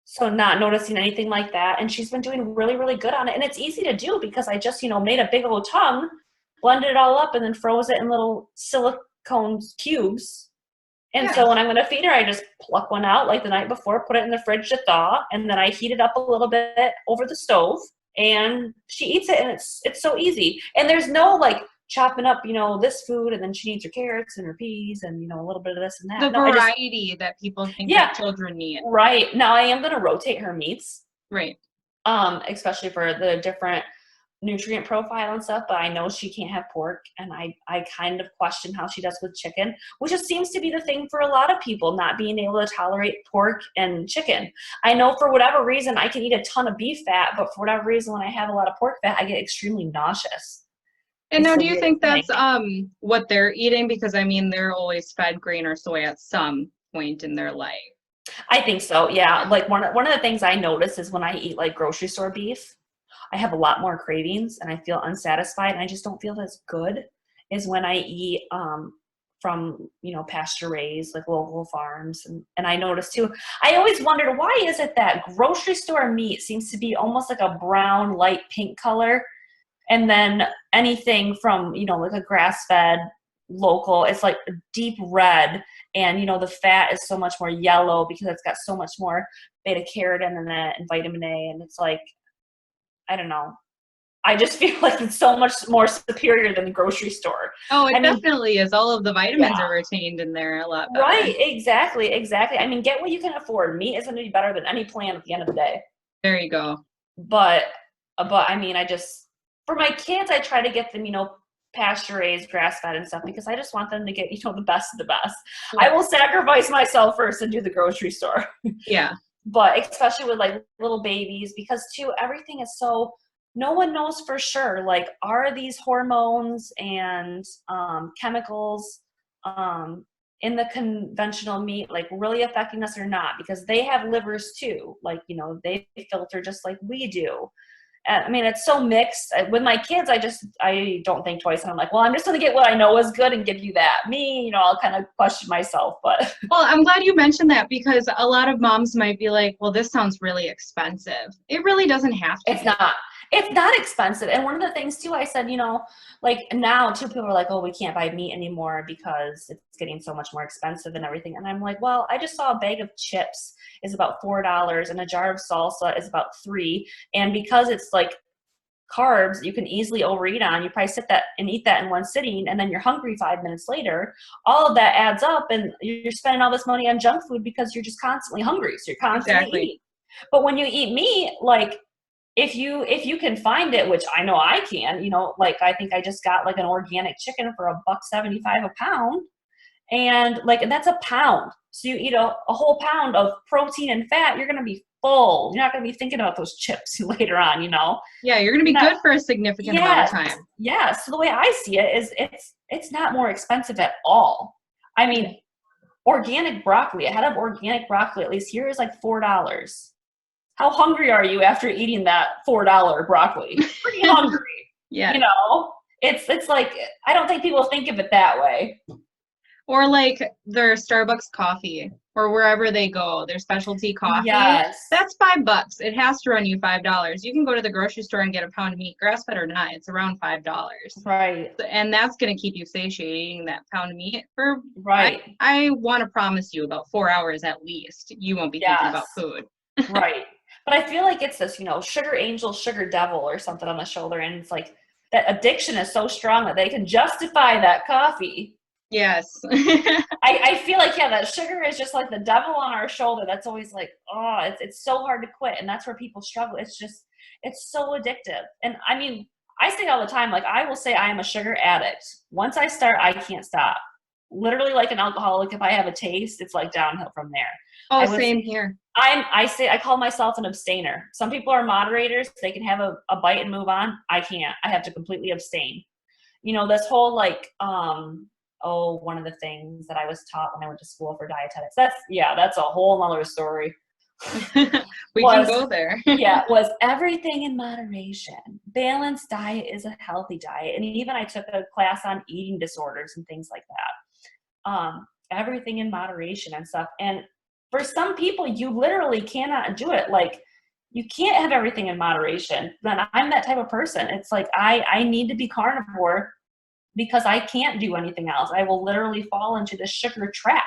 So not noticing anything like that. And she's been doing really, really good on it. And it's easy to do because I just, you know, made a big old tongue, blended it all up, and then froze it in little silicone cubes. And so when I'm going to feed her, I just pluck one out like the night before, put it in the fridge to thaw, and then I heat it up a little bit over the stove, and she eats it, and it's so easy. And there's no like chopping up, you know, this food, and then she needs her carrots and her peas and, you know, a little bit of this and that. The variety that people think that children need. Right. Now I am going to rotate her meats. Right. Especially for the different nutrient profile and stuff, but I know she can't have pork, and I kind of question how she does with chicken, which just seems to be the thing for a lot of people, not being able to tolerate pork and chicken. I know for whatever reason I can eat a ton of beef fat, but for whatever reason when I have a lot of pork fat, I get extremely nauseous. And now do you think that's what they're eating? Because I mean, they're always fed grain or soy at some point in their life. I think so, yeah. Like one of the things I notice is when I eat like grocery store beef, I have a lot more cravings and I feel unsatisfied and I just don't feel as good as when I eat from, you know, pasture raised, like local farms. And I noticed too, I always wondered, why is it that grocery store meat seems to be almost like a brown, light pink color? And then anything from, you know, like a grass-fed local, it's like a deep red. And, you know, the fat is so much more yellow because it's got so much more beta carotene in it and vitamin A. And it's like, I don't know. I just feel like it's so much more superior than the grocery store. Oh, it definitely is. All of the vitamins are retained in there a lot better. Right, exactly. I mean, get what you can afford. Meat is going to be better than any plan at the end of the day. There you go. But I mean, for my kids, I try to get them, you know, pasture raised, grass fed and stuff, because I just want them to get, you know, the best of the best. Yeah. I will sacrifice myself first and do the grocery store. Yeah. But especially with like little babies, because too, everything is so no one knows for sure, like, are these hormones and chemicals in the conventional meat, like, really affecting us or not? Because they have livers too. Like, you know, they filter just like we do. I mean, it's so mixed. With my kids, I don't think twice. And I'm like, well, I'm just going to get what I know is good and give you that. Me, you know, I'll kind of question myself, but. Well, I'm glad you mentioned that, because a lot of moms might be like, well, this sounds really expensive. It really doesn't have to It's be. not. It's not expensive. And one of the things too, I said, you know, like now too, people are like, oh, we can't buy meat anymore because it's getting so much more expensive and everything. And I'm like, well, I just saw a bag of chips is about $4 and a jar of salsa is about $3. And because it's like carbs you can easily overeat on, you probably sit that and eat that in one sitting, and then you're hungry 5 minutes later. All of that adds up, and you're spending all this money on junk food because you're just constantly hungry. So you're constantly Exactly. eating. But when you eat meat, like, if you can find it, which I know I can, you know, like, I think I just got like an organic chicken for $1.75 a pound. And like, and that's a pound. So you eat a whole pound of protein and fat, you're going to be full. You're not going to be thinking about those chips later on, you know? Yeah, you're going to be Not, good for a significant amount of yes. time. Yeah. So the way I see it is it's not more expensive at all. I mean, organic broccoli, a head of organic broccoli, at least here, is like $4. How hungry are you after eating that $4 broccoli? Pretty hungry. Yeah. You know, it's like, I don't think people think of it that way. Or like their Starbucks coffee, or wherever they go, their specialty coffee. Yes. That's $5. It has to run you $5. You can go to the grocery store and get a pound of meat, grass-fed or not. It's around $5. Right. And that's going to keep you satiated eating that pound of meat for, Right. I want to promise you, about 4 hours at least. You won't be thinking about food. Right. But I feel like it's this, you know, sugar angel, sugar devil or something on the shoulder. And it's like that addiction is so strong that they can justify that coffee. Yes. I feel like, yeah, that sugar is just like the devil on our shoulder. That's always like, oh, it's so hard to quit. And that's where people struggle. It's so addictive. And I mean, I say all the time, like, I will say I am a sugar addict. Once I start, I can't stop. Literally like an alcoholic, if I have a taste, it's like downhill from there. Oh, same here. I call myself an abstainer. Some people are moderators. They can have a bite and move on. I can't. I have to completely abstain. You know, this whole like, one of the things that I was taught when I went to school for dietetics. That's a whole nother story. We can go there. Was everything in moderation. Balanced diet is a healthy diet. And even I took a class on eating disorders and things like that. Everything in moderation and stuff. And for some people, you literally cannot do it. Like, you can't have everything in moderation. Then I'm that type of person. It's like, I need to be carnivore because I can't do anything else. I will literally fall into the sugar trap,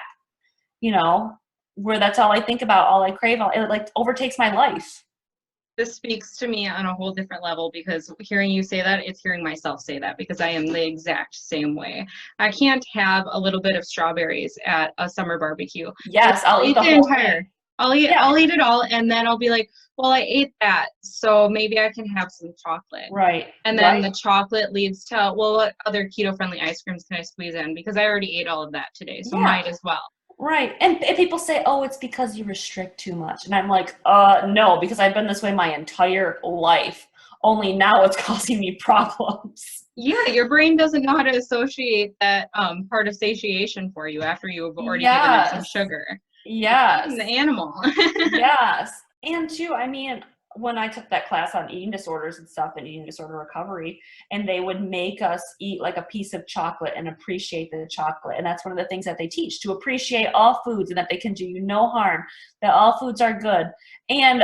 you know, where that's all I think about, all I crave, it like overtakes my life. This speaks to me on a whole different level, because hearing you say that, it's hearing myself say that, because I am the exact same way. I can't have a little bit of strawberries at a summer barbecue. Yes, I'll eat the whole entire thing. I'll eat it all, and then I'll be like, well, I ate that, so maybe I can have some chocolate. Right. And then the chocolate leads to, well, what other keto-friendly ice creams can I squeeze in? Because I already ate all of that today, so might as well. Right. And people say, oh, it's because you restrict too much. And I'm like, no, because I've been this way my entire life. Only now it's causing me problems. Yeah, your brain doesn't know how to associate that part of satiation for you after you have already given it some sugar. Yes. It's the animal. Yes. And too, I mean, when I took that class on eating disorders and stuff and eating disorder recovery, and they would make us eat like a piece of chocolate and appreciate the chocolate. And that's one of the things that they teach, to appreciate all foods and that they can do you no harm, that all foods are good. And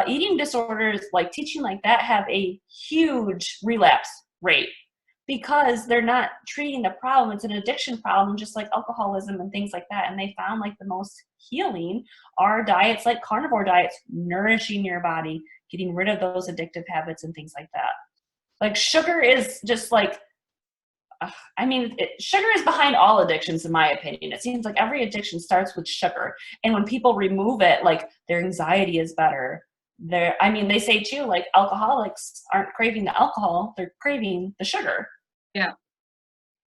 eating disorders, like teaching like that, have a huge relapse rate because they're not treating the problem. It's an addiction problem, just like alcoholism and things like that. And they found like the most healing are diets like carnivore diets, nourishing your body, getting rid of those addictive habits and things like that. Like sugar is just like, sugar is behind all addictions in my opinion. It seems like every addiction starts with sugar. And when people remove it, like their anxiety is better. They say too, like alcoholics aren't craving the alcohol, they're craving the sugar. Yeah.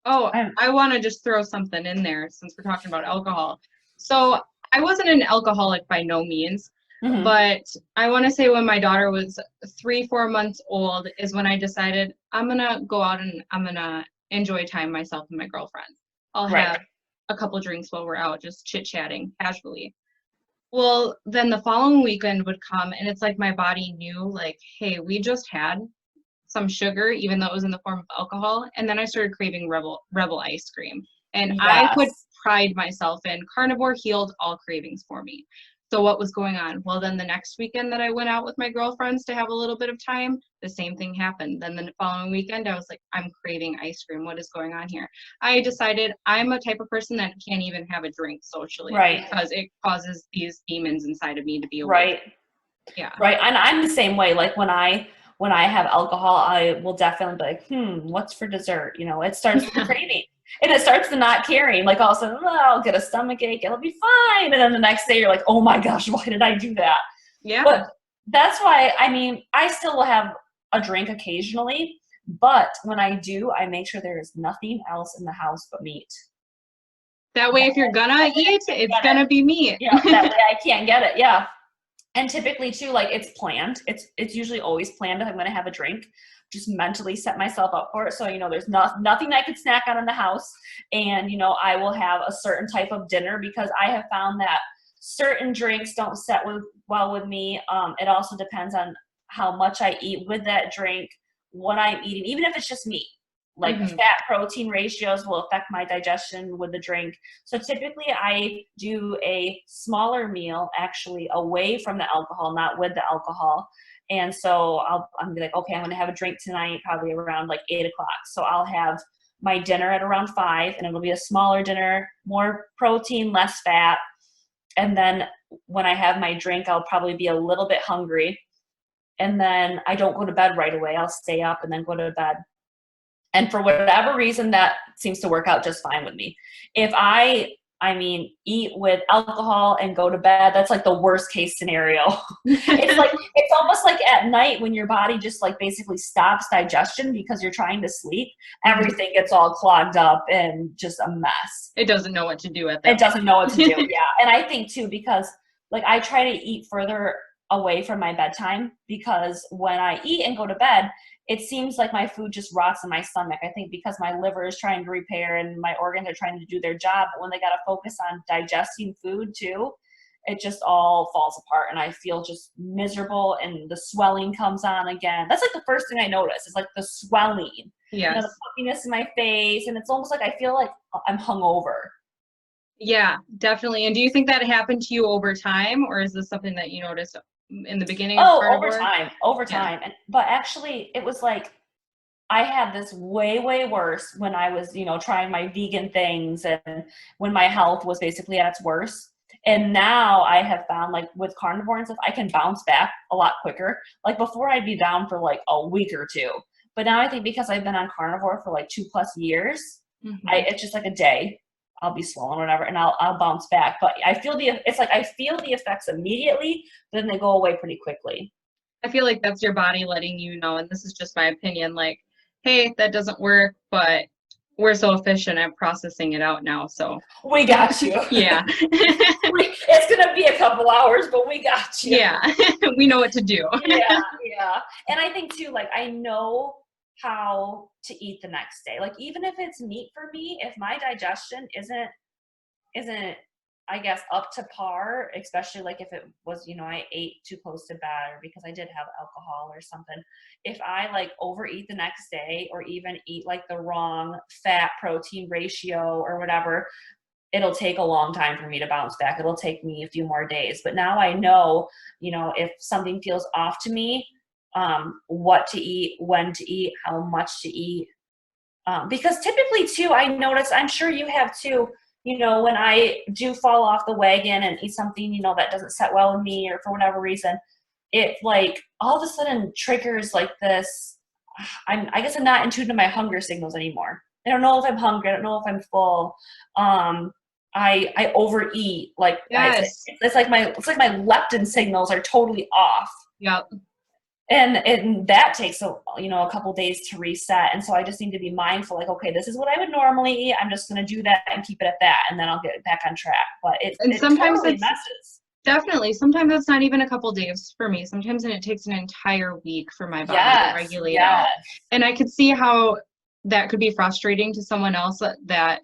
Oh, I want to just throw something in there since we're talking about alcohol. So I wasn't an alcoholic by no means, Mm-hmm. But I want to say when my daughter was 3, 4 months old is when I decided I'm gonna go out and I'm gonna enjoy time myself and my girlfriends. I'll Right. have a couple drinks while we're out, just chit-chatting casually. Well, then the following weekend would come and it's like my body knew like, hey, we just had some sugar, even though it was in the form of alcohol. And then I started craving Rebel ice cream. And I could Yes. pride myself in Carnivore healed all cravings for me. So what was going on? Well, then the next weekend that I went out with my girlfriends to have a little bit of time, the same thing happened. Then the following weekend, I was like, I'm craving ice cream. What is going on here? I decided I'm a type of person that can't even have a drink socially Right. because it causes these demons inside of me to be away. Right. Yeah. Right. And I'm the same way. Like when I have alcohol, I will definitely be like, what's for dessert? You know, it starts the craving. And it starts the not caring. Like all of a sudden, oh, I'll get a stomach ache. It'll be fine. And then the next day you're like, oh my gosh, why did I do that? Yeah. But that's why, I mean, I still will have a drink occasionally. But when I do, I make sure there is nothing else in the house but meat. That way, if you're gonna eat, it's gonna be meat. Yeah, that way I can't get it. Yeah. And typically too, like it's planned. It's usually always planned if I'm going to have a drink. Just mentally set myself up for it. So, you know, there's nothing I could snack on in the house. And, you know, I will have a certain type of dinner because I have found that certain drinks don't well with me. It also depends on how much I eat with that drink, what I'm eating, even if it's just meat. Like Mm-hmm. fat protein ratios will affect my digestion with the drink. So typically I do a smaller meal actually away from the alcohol, not with the alcohol. And so I'm be like, okay, I'm going to have a drink tonight, probably around like 8 o'clock. So I'll have my dinner at around 5 and it'll be a smaller dinner, more protein, less fat. And then when I have my drink, I'll probably be a little bit hungry. And then I don't go to bed right away. I'll stay up and then go to bed. And for whatever reason, that seems to work out just fine with me. If I mean, eat with alcohol and go to bed, that's like the worst case scenario. It's almost like at night when your body just like basically stops digestion because you're trying to sleep, everything gets all clogged up and just a mess. It doesn't know what to do at that It doesn't know what to do. Yeah. And I think too, because like I try to eat further away from my bedtime because when I eat and go to bed, it seems like my food just rots in my stomach. I think because my liver is trying to repair and my organs are trying to do their job, but when they got to focus on digesting food too, it just all falls apart and I feel just miserable and the swelling comes on again. That's like the first thing I notice is like the swelling. Yes. You know, the puffiness in my face, and it's almost like I feel like I'm hungover. Yeah, definitely. And do you think that happened to you over time, or is this something that you noticed in the beginning of Over Carnivore? time. And, but actually it was like, I had this way, way worse when I was, you know, trying my vegan things and when my health was basically at its worst. And now I have found like with carnivore and stuff, I can bounce back a lot quicker. Like before I'd be down for like a week or two. But now I think because I've been on carnivore for like 2+ years, it's just like a day. I'll be swollen or whatever, and I'll bounce back. But I feel I feel the effects immediately, but then they go away pretty quickly. I feel like that's your body letting you know, and this is just my opinion, like, hey, that doesn't work, but we're so efficient at processing it out now, so. We got you. Yeah. It's going to be a couple hours, but we got you. Yeah. We know what to do. Yeah. And I think too, like, I know how to eat the next day. Like, even if it's meat for me, if my digestion isn't I guess up to par, especially like if it was, you know, I ate too close to bed or because I did have alcohol or something. If I like overeat the next day or even eat like the wrong fat protein ratio or whatever, it'll take a long time for me to bounce back. It'll take me a few more days. But now I know, you know, if something feels off to me, what to eat, when to eat, how much to eat. Because typically too, I notice, I'm sure you have too, you know, when I do fall off the wagon and eat something, you know, that doesn't set well with me or for whatever reason, it like all of a sudden triggers like this. I guess I'm not in tune to my hunger signals anymore. I don't know if I'm hungry. I don't know if I'm full. I overeat. Like Yes. it's like my leptin signals are totally off. Yep. And that takes a couple days to reset. And so I just need to be mindful, like, okay, this is what I would normally eat. I'm just going to do that and keep it at that. And then I'll get back on track. But it sometimes totally it's messes. Definitely. Sometimes it's not even a couple days for me. Sometimes it takes an entire week for my body to Yes, regulate out. yes. And I could see how that could be frustrating to someone else that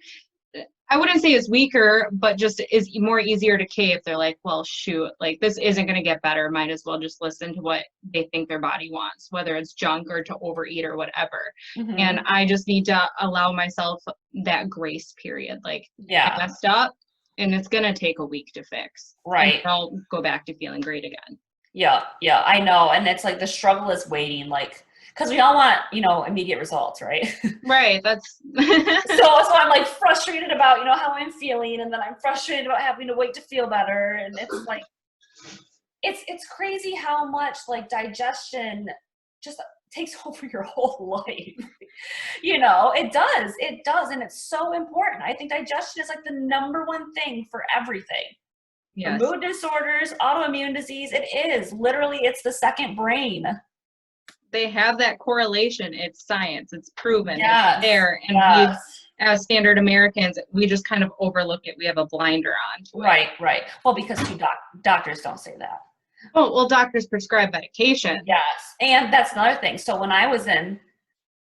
I wouldn't say is weaker, but just is more easier to cave. They're like, well, shoot, like this isn't going to get better. Might as well just listen to what they think their body wants, whether it's junk or to overeat or whatever. And Hmm. I just need to allow myself that grace period. Like I Yeah, messed up and it's going to take a week to fix. And right. I'll go back to feeling great again. Yeah, yeah, I know. And it's like the struggle is waiting, like, because we all want, immediate results, right? Right. That's So I'm like frustrated about, how I'm feeling, and then I'm frustrated about having to wait to feel better. And it's like, it's crazy how much like digestion just takes over your whole life. It does, and it's so important. I think digestion is like the number one thing for everything. For yes. mood disorders, autoimmune disease, it is literally, it's the second brain. They have that correlation. It's science. It's proven. It's Yes, there. And we, yes. as standard Americans, we just kind of overlook it. We have a blinder on to it. Right, right. Well, because doctors don't say that. Oh, well, doctors prescribe medication. Yes, and that's another thing. So when I was in,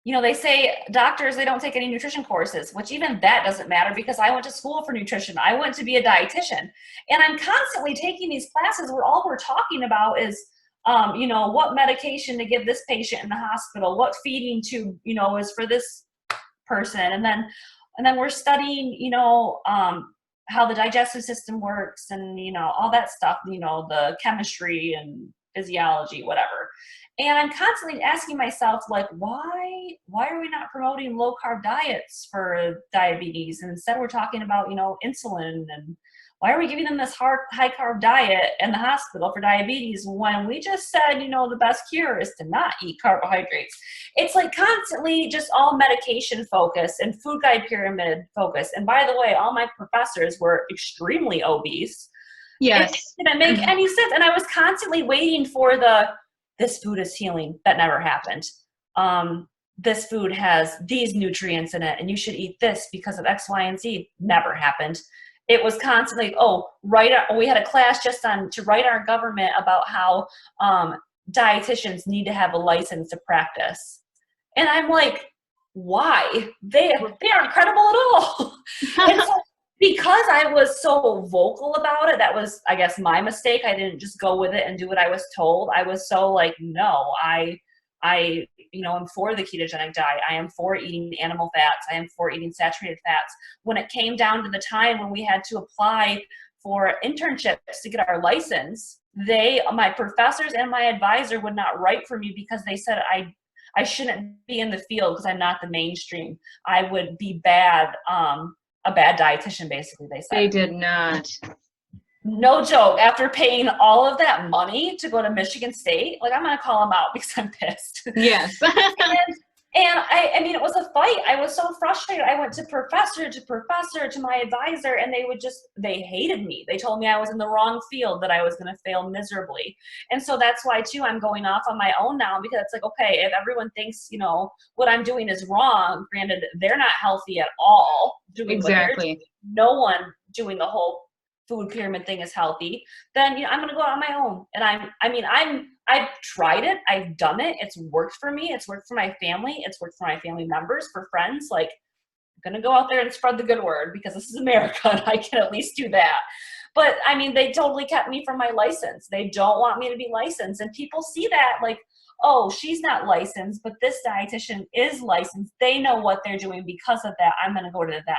they say doctors, they don't take any nutrition courses, which even that doesn't matter because I went to school for nutrition. I went to be a dietitian, and I'm constantly taking these classes where all we're talking about is, what medication to give this patient in the hospital, what feeding tube, is for this person, and then we're studying, how the digestive system works, and all that stuff, the chemistry and physiology, whatever. And I'm constantly asking myself, like, why are we not promoting low carb diets for diabetes? And instead we're talking about, insulin, and why are we giving them this high carb diet in the hospital for diabetes when we just said, the best cure is to not eat carbohydrates? It's like constantly just all medication focus and food guide pyramid focus. And by the way, all my professors were extremely obese. It Yes. didn't make any sense. And I was constantly waiting for this food is healing. That never happened. This food has these nutrients in it, and you should eat this because of X, Y, and Z. Never happened. It was constantly, we had a class just to write our government about how dietitians need to have a license to practice. And I'm like, why? They aren't credible at all. And so because I was so vocal about it, that was, I guess, my mistake. I didn't just go with it and do what I was told. I was so like, no, I'm for the ketogenic diet. I am for eating animal fats. I am for eating saturated fats. When it came down to the time when we had to apply for internships to get our license, my professors and my advisor would not write for me because they said I shouldn't be in the field because I'm not the mainstream. I would be bad, a bad dietitian, basically, they said. They did not. No joke. After paying all of that money to go to Michigan State, like, I'm going to call them out because I'm pissed. Yes. And I mean, it was a fight. I was so frustrated. I went to professor to my advisor, and they hated me. They told me I was in the wrong field, that I was going to fail miserably. And so that's why, too, I'm going off on my own now, because it's like, okay, if everyone thinks, what I'm doing is wrong, granted, they're not healthy at all doing what they're doing. No one doing the whole food pyramid thing is healthy, then I'm going to go out on my own. And I've tried it. I've done it. It's worked for me. It's worked for my family. It's worked for my family members, for friends. Like, I'm going to go out there and spread the good word because this is America and I can at least do that. But I mean, they totally kept me from my license. They don't want me to be licensed. And people see that like, oh, she's not licensed, but this dietitian is licensed. They know what they're doing. Because of that, I'm going to go to them.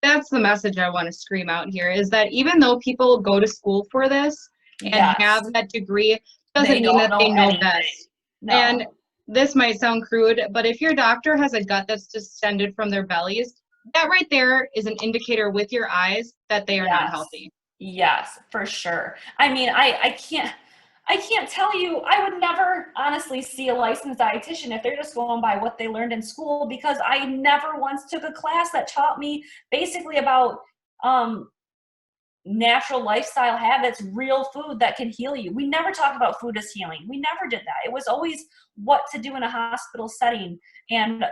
That's the message I want to scream out here, is that even though people go to school for this and have that degree, doesn't mean that they know best. No. And this might sound crude, but if your doctor has a gut that's distended from their bellies, that right there is an indicator with your eyes that they are not healthy. Yes, for sure. I mean, I can't tell you, I would never honestly see a licensed dietitian if they're just going by what they learned in school, because I never once took a class that taught me basically about natural lifestyle habits, real food that can heal you. We never talked about food as healing. We never did that. It was always what to do in a hospital setting, and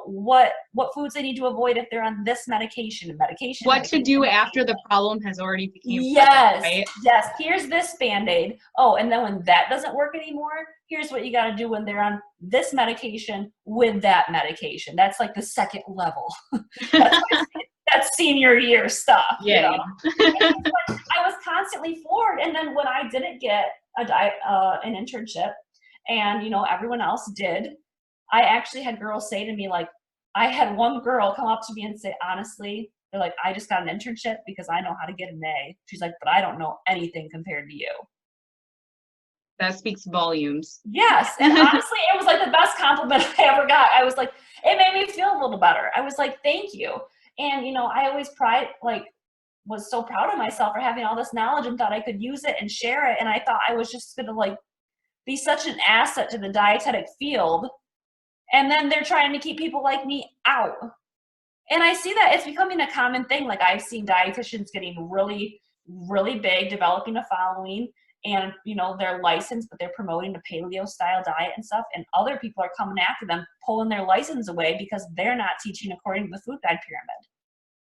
what foods they need to avoid if they're on this medication, medication, What to medication, do after the medication. problem has already became present, Yes, right? yes. Here's this Band-Aid. Oh, and then when that doesn't work anymore, here's what you got to do when they're on this medication with that medication. That's like the second level. That's that's senior year stuff, Yay. I was constantly floored. And then when I didn't get an internship, and everyone else did, I actually had girls say to me, like, I had one girl come up to me and say, honestly, they're like, I just got an internship because I know how to get an A. She's like, but I don't know anything compared to you. That speaks volumes. Yes. And honestly, it was like the best compliment I ever got. I was like, it made me feel a little better. I was like, thank you. And, I always was so proud of myself for having all this knowledge and thought I could use it and share it. And I thought I was just going to be such an asset to the dietetic field. And then they're trying to keep people like me out. And I see that it's becoming a common thing. Like, I've seen dietitians getting really, really big, developing a following, and they're licensed, but they're promoting a paleo style diet and stuff. And other people are coming after them, pulling their license away because they're not teaching according to the food guide pyramid.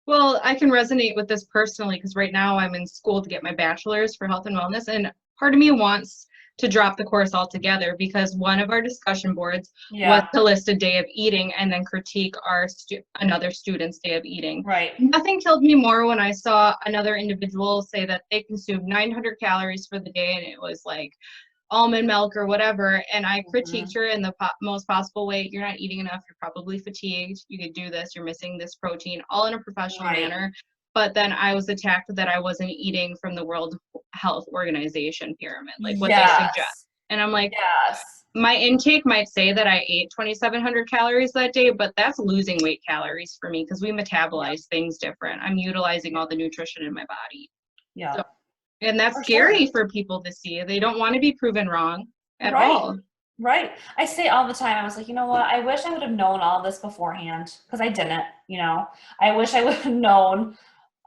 Well, I can resonate with this personally because right now I'm in school to get my bachelor's for health and wellness, and part of me wants to drop the course altogether because one of our discussion boards was to list a day of eating and then critique our another student's day of eating. Right. Nothing killed me more when I saw another individual say that they consumed 900 calories for the day, and it was like almond milk or whatever, and I critiqued her in the most possible way. You're not eating enough, you're probably fatigued, you could do this, you're missing this protein, all in a professional manner. But then I was attacked that I wasn't eating from the World Health Organization pyramid, like what they suggest. And I'm like, my intake might say that I ate 2,700 calories that day, but that's losing weight calories for me because we metabolize things different. I'm utilizing all the nutrition in my body. So, and that's scary for people to see. They don't want to be proven wrong at all. Right. I say all the time, I was like, you know what? I wish I would have known all this beforehand, because I didn't, I wish I would have known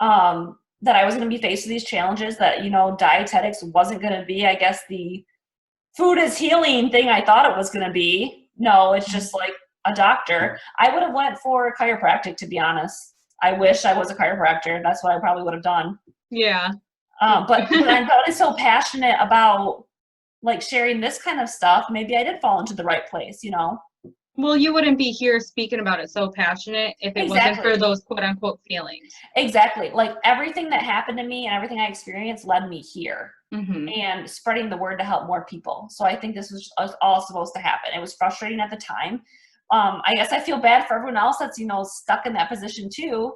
that I was going to be faced with these challenges, that, dietetics wasn't going to be, I guess, the food is healing thing I thought it was going to be. No, it's just like a doctor. I would have went for chiropractic, to be honest. I wish I was a chiropractor. That's what I probably would have done. Yeah. But I'm so passionate about sharing this kind of stuff. Maybe I did fall into the right place, Well, you wouldn't be here speaking about it so passionate if it wasn't for those quote unquote feelings. Exactly. Like, everything that happened to me and everything I experienced led me here, and spreading the word to help more people. So I think this was all supposed to happen. It was frustrating at the time. I guess I feel bad for everyone else that's, stuck in that position too,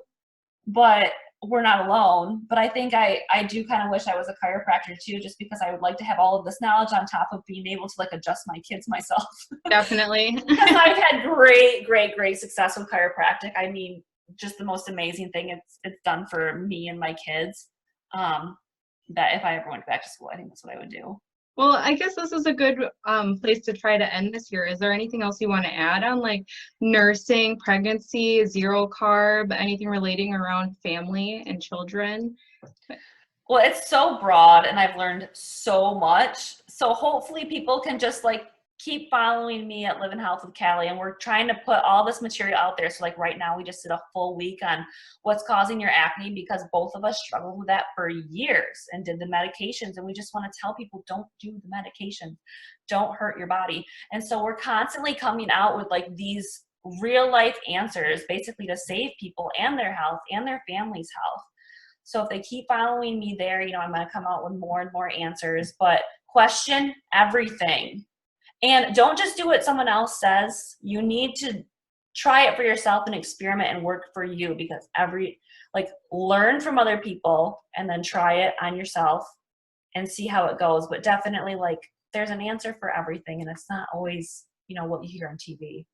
but we're not alone. But I think I do kind of wish I was a chiropractor too, just because I would like to have all of this knowledge on top of being able to adjust my kids myself. Definitely. Because I've had great success with chiropractic. I mean, just the most amazing thing it's done for me and my kids. That if I ever went back to school, I think that's what I would do. Well, I guess this is a good place to try to end this year. Is there anything else you want to add on nursing, pregnancy, zero carb, anything relating around family and children? Well, it's so broad and I've learned so much. So hopefully people can just keep following me at Live in Health with Calli, and we're trying to put all this material out there. So right now we just did a full week on what's causing your acne, because both of us struggled with that for years and did the medications, and we just want to tell people, don't do the medications, don't hurt your body. And so we're constantly coming out with these real life answers, basically to save people and their health and their family's health. So if they keep following me there, I'm going to come out with more and more answers, but question everything. And don't just do what someone else says. You need to try it for yourself and experiment and work for you, because learn from other people and then try it on yourself and see how it goes. But definitely there's an answer for everything, and it's not always, what you hear on TV.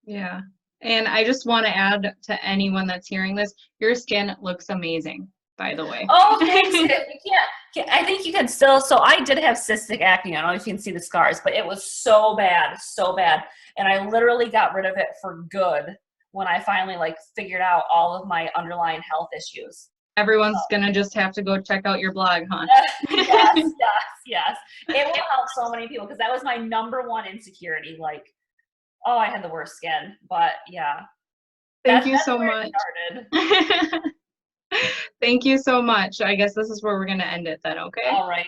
Yeah. And I just want to add to anyone that's hearing this, your skin looks amazing, by the way. Oh, thanks. I think you can still, so I did have cystic acne. I don't know if you can see the scars, but it was so bad. And I literally got rid of it for good when I finally figured out all of my underlying health issues. Everyone's gonna just have to go check out your blog, huh? Yes, yes, yes. It will help so many people because that was my number one insecurity. Like, oh, I had the worst skin. But yeah, Thank you that's so where much. it started. Thank you so much. I guess this is where we're gonna end it then, okay? All right.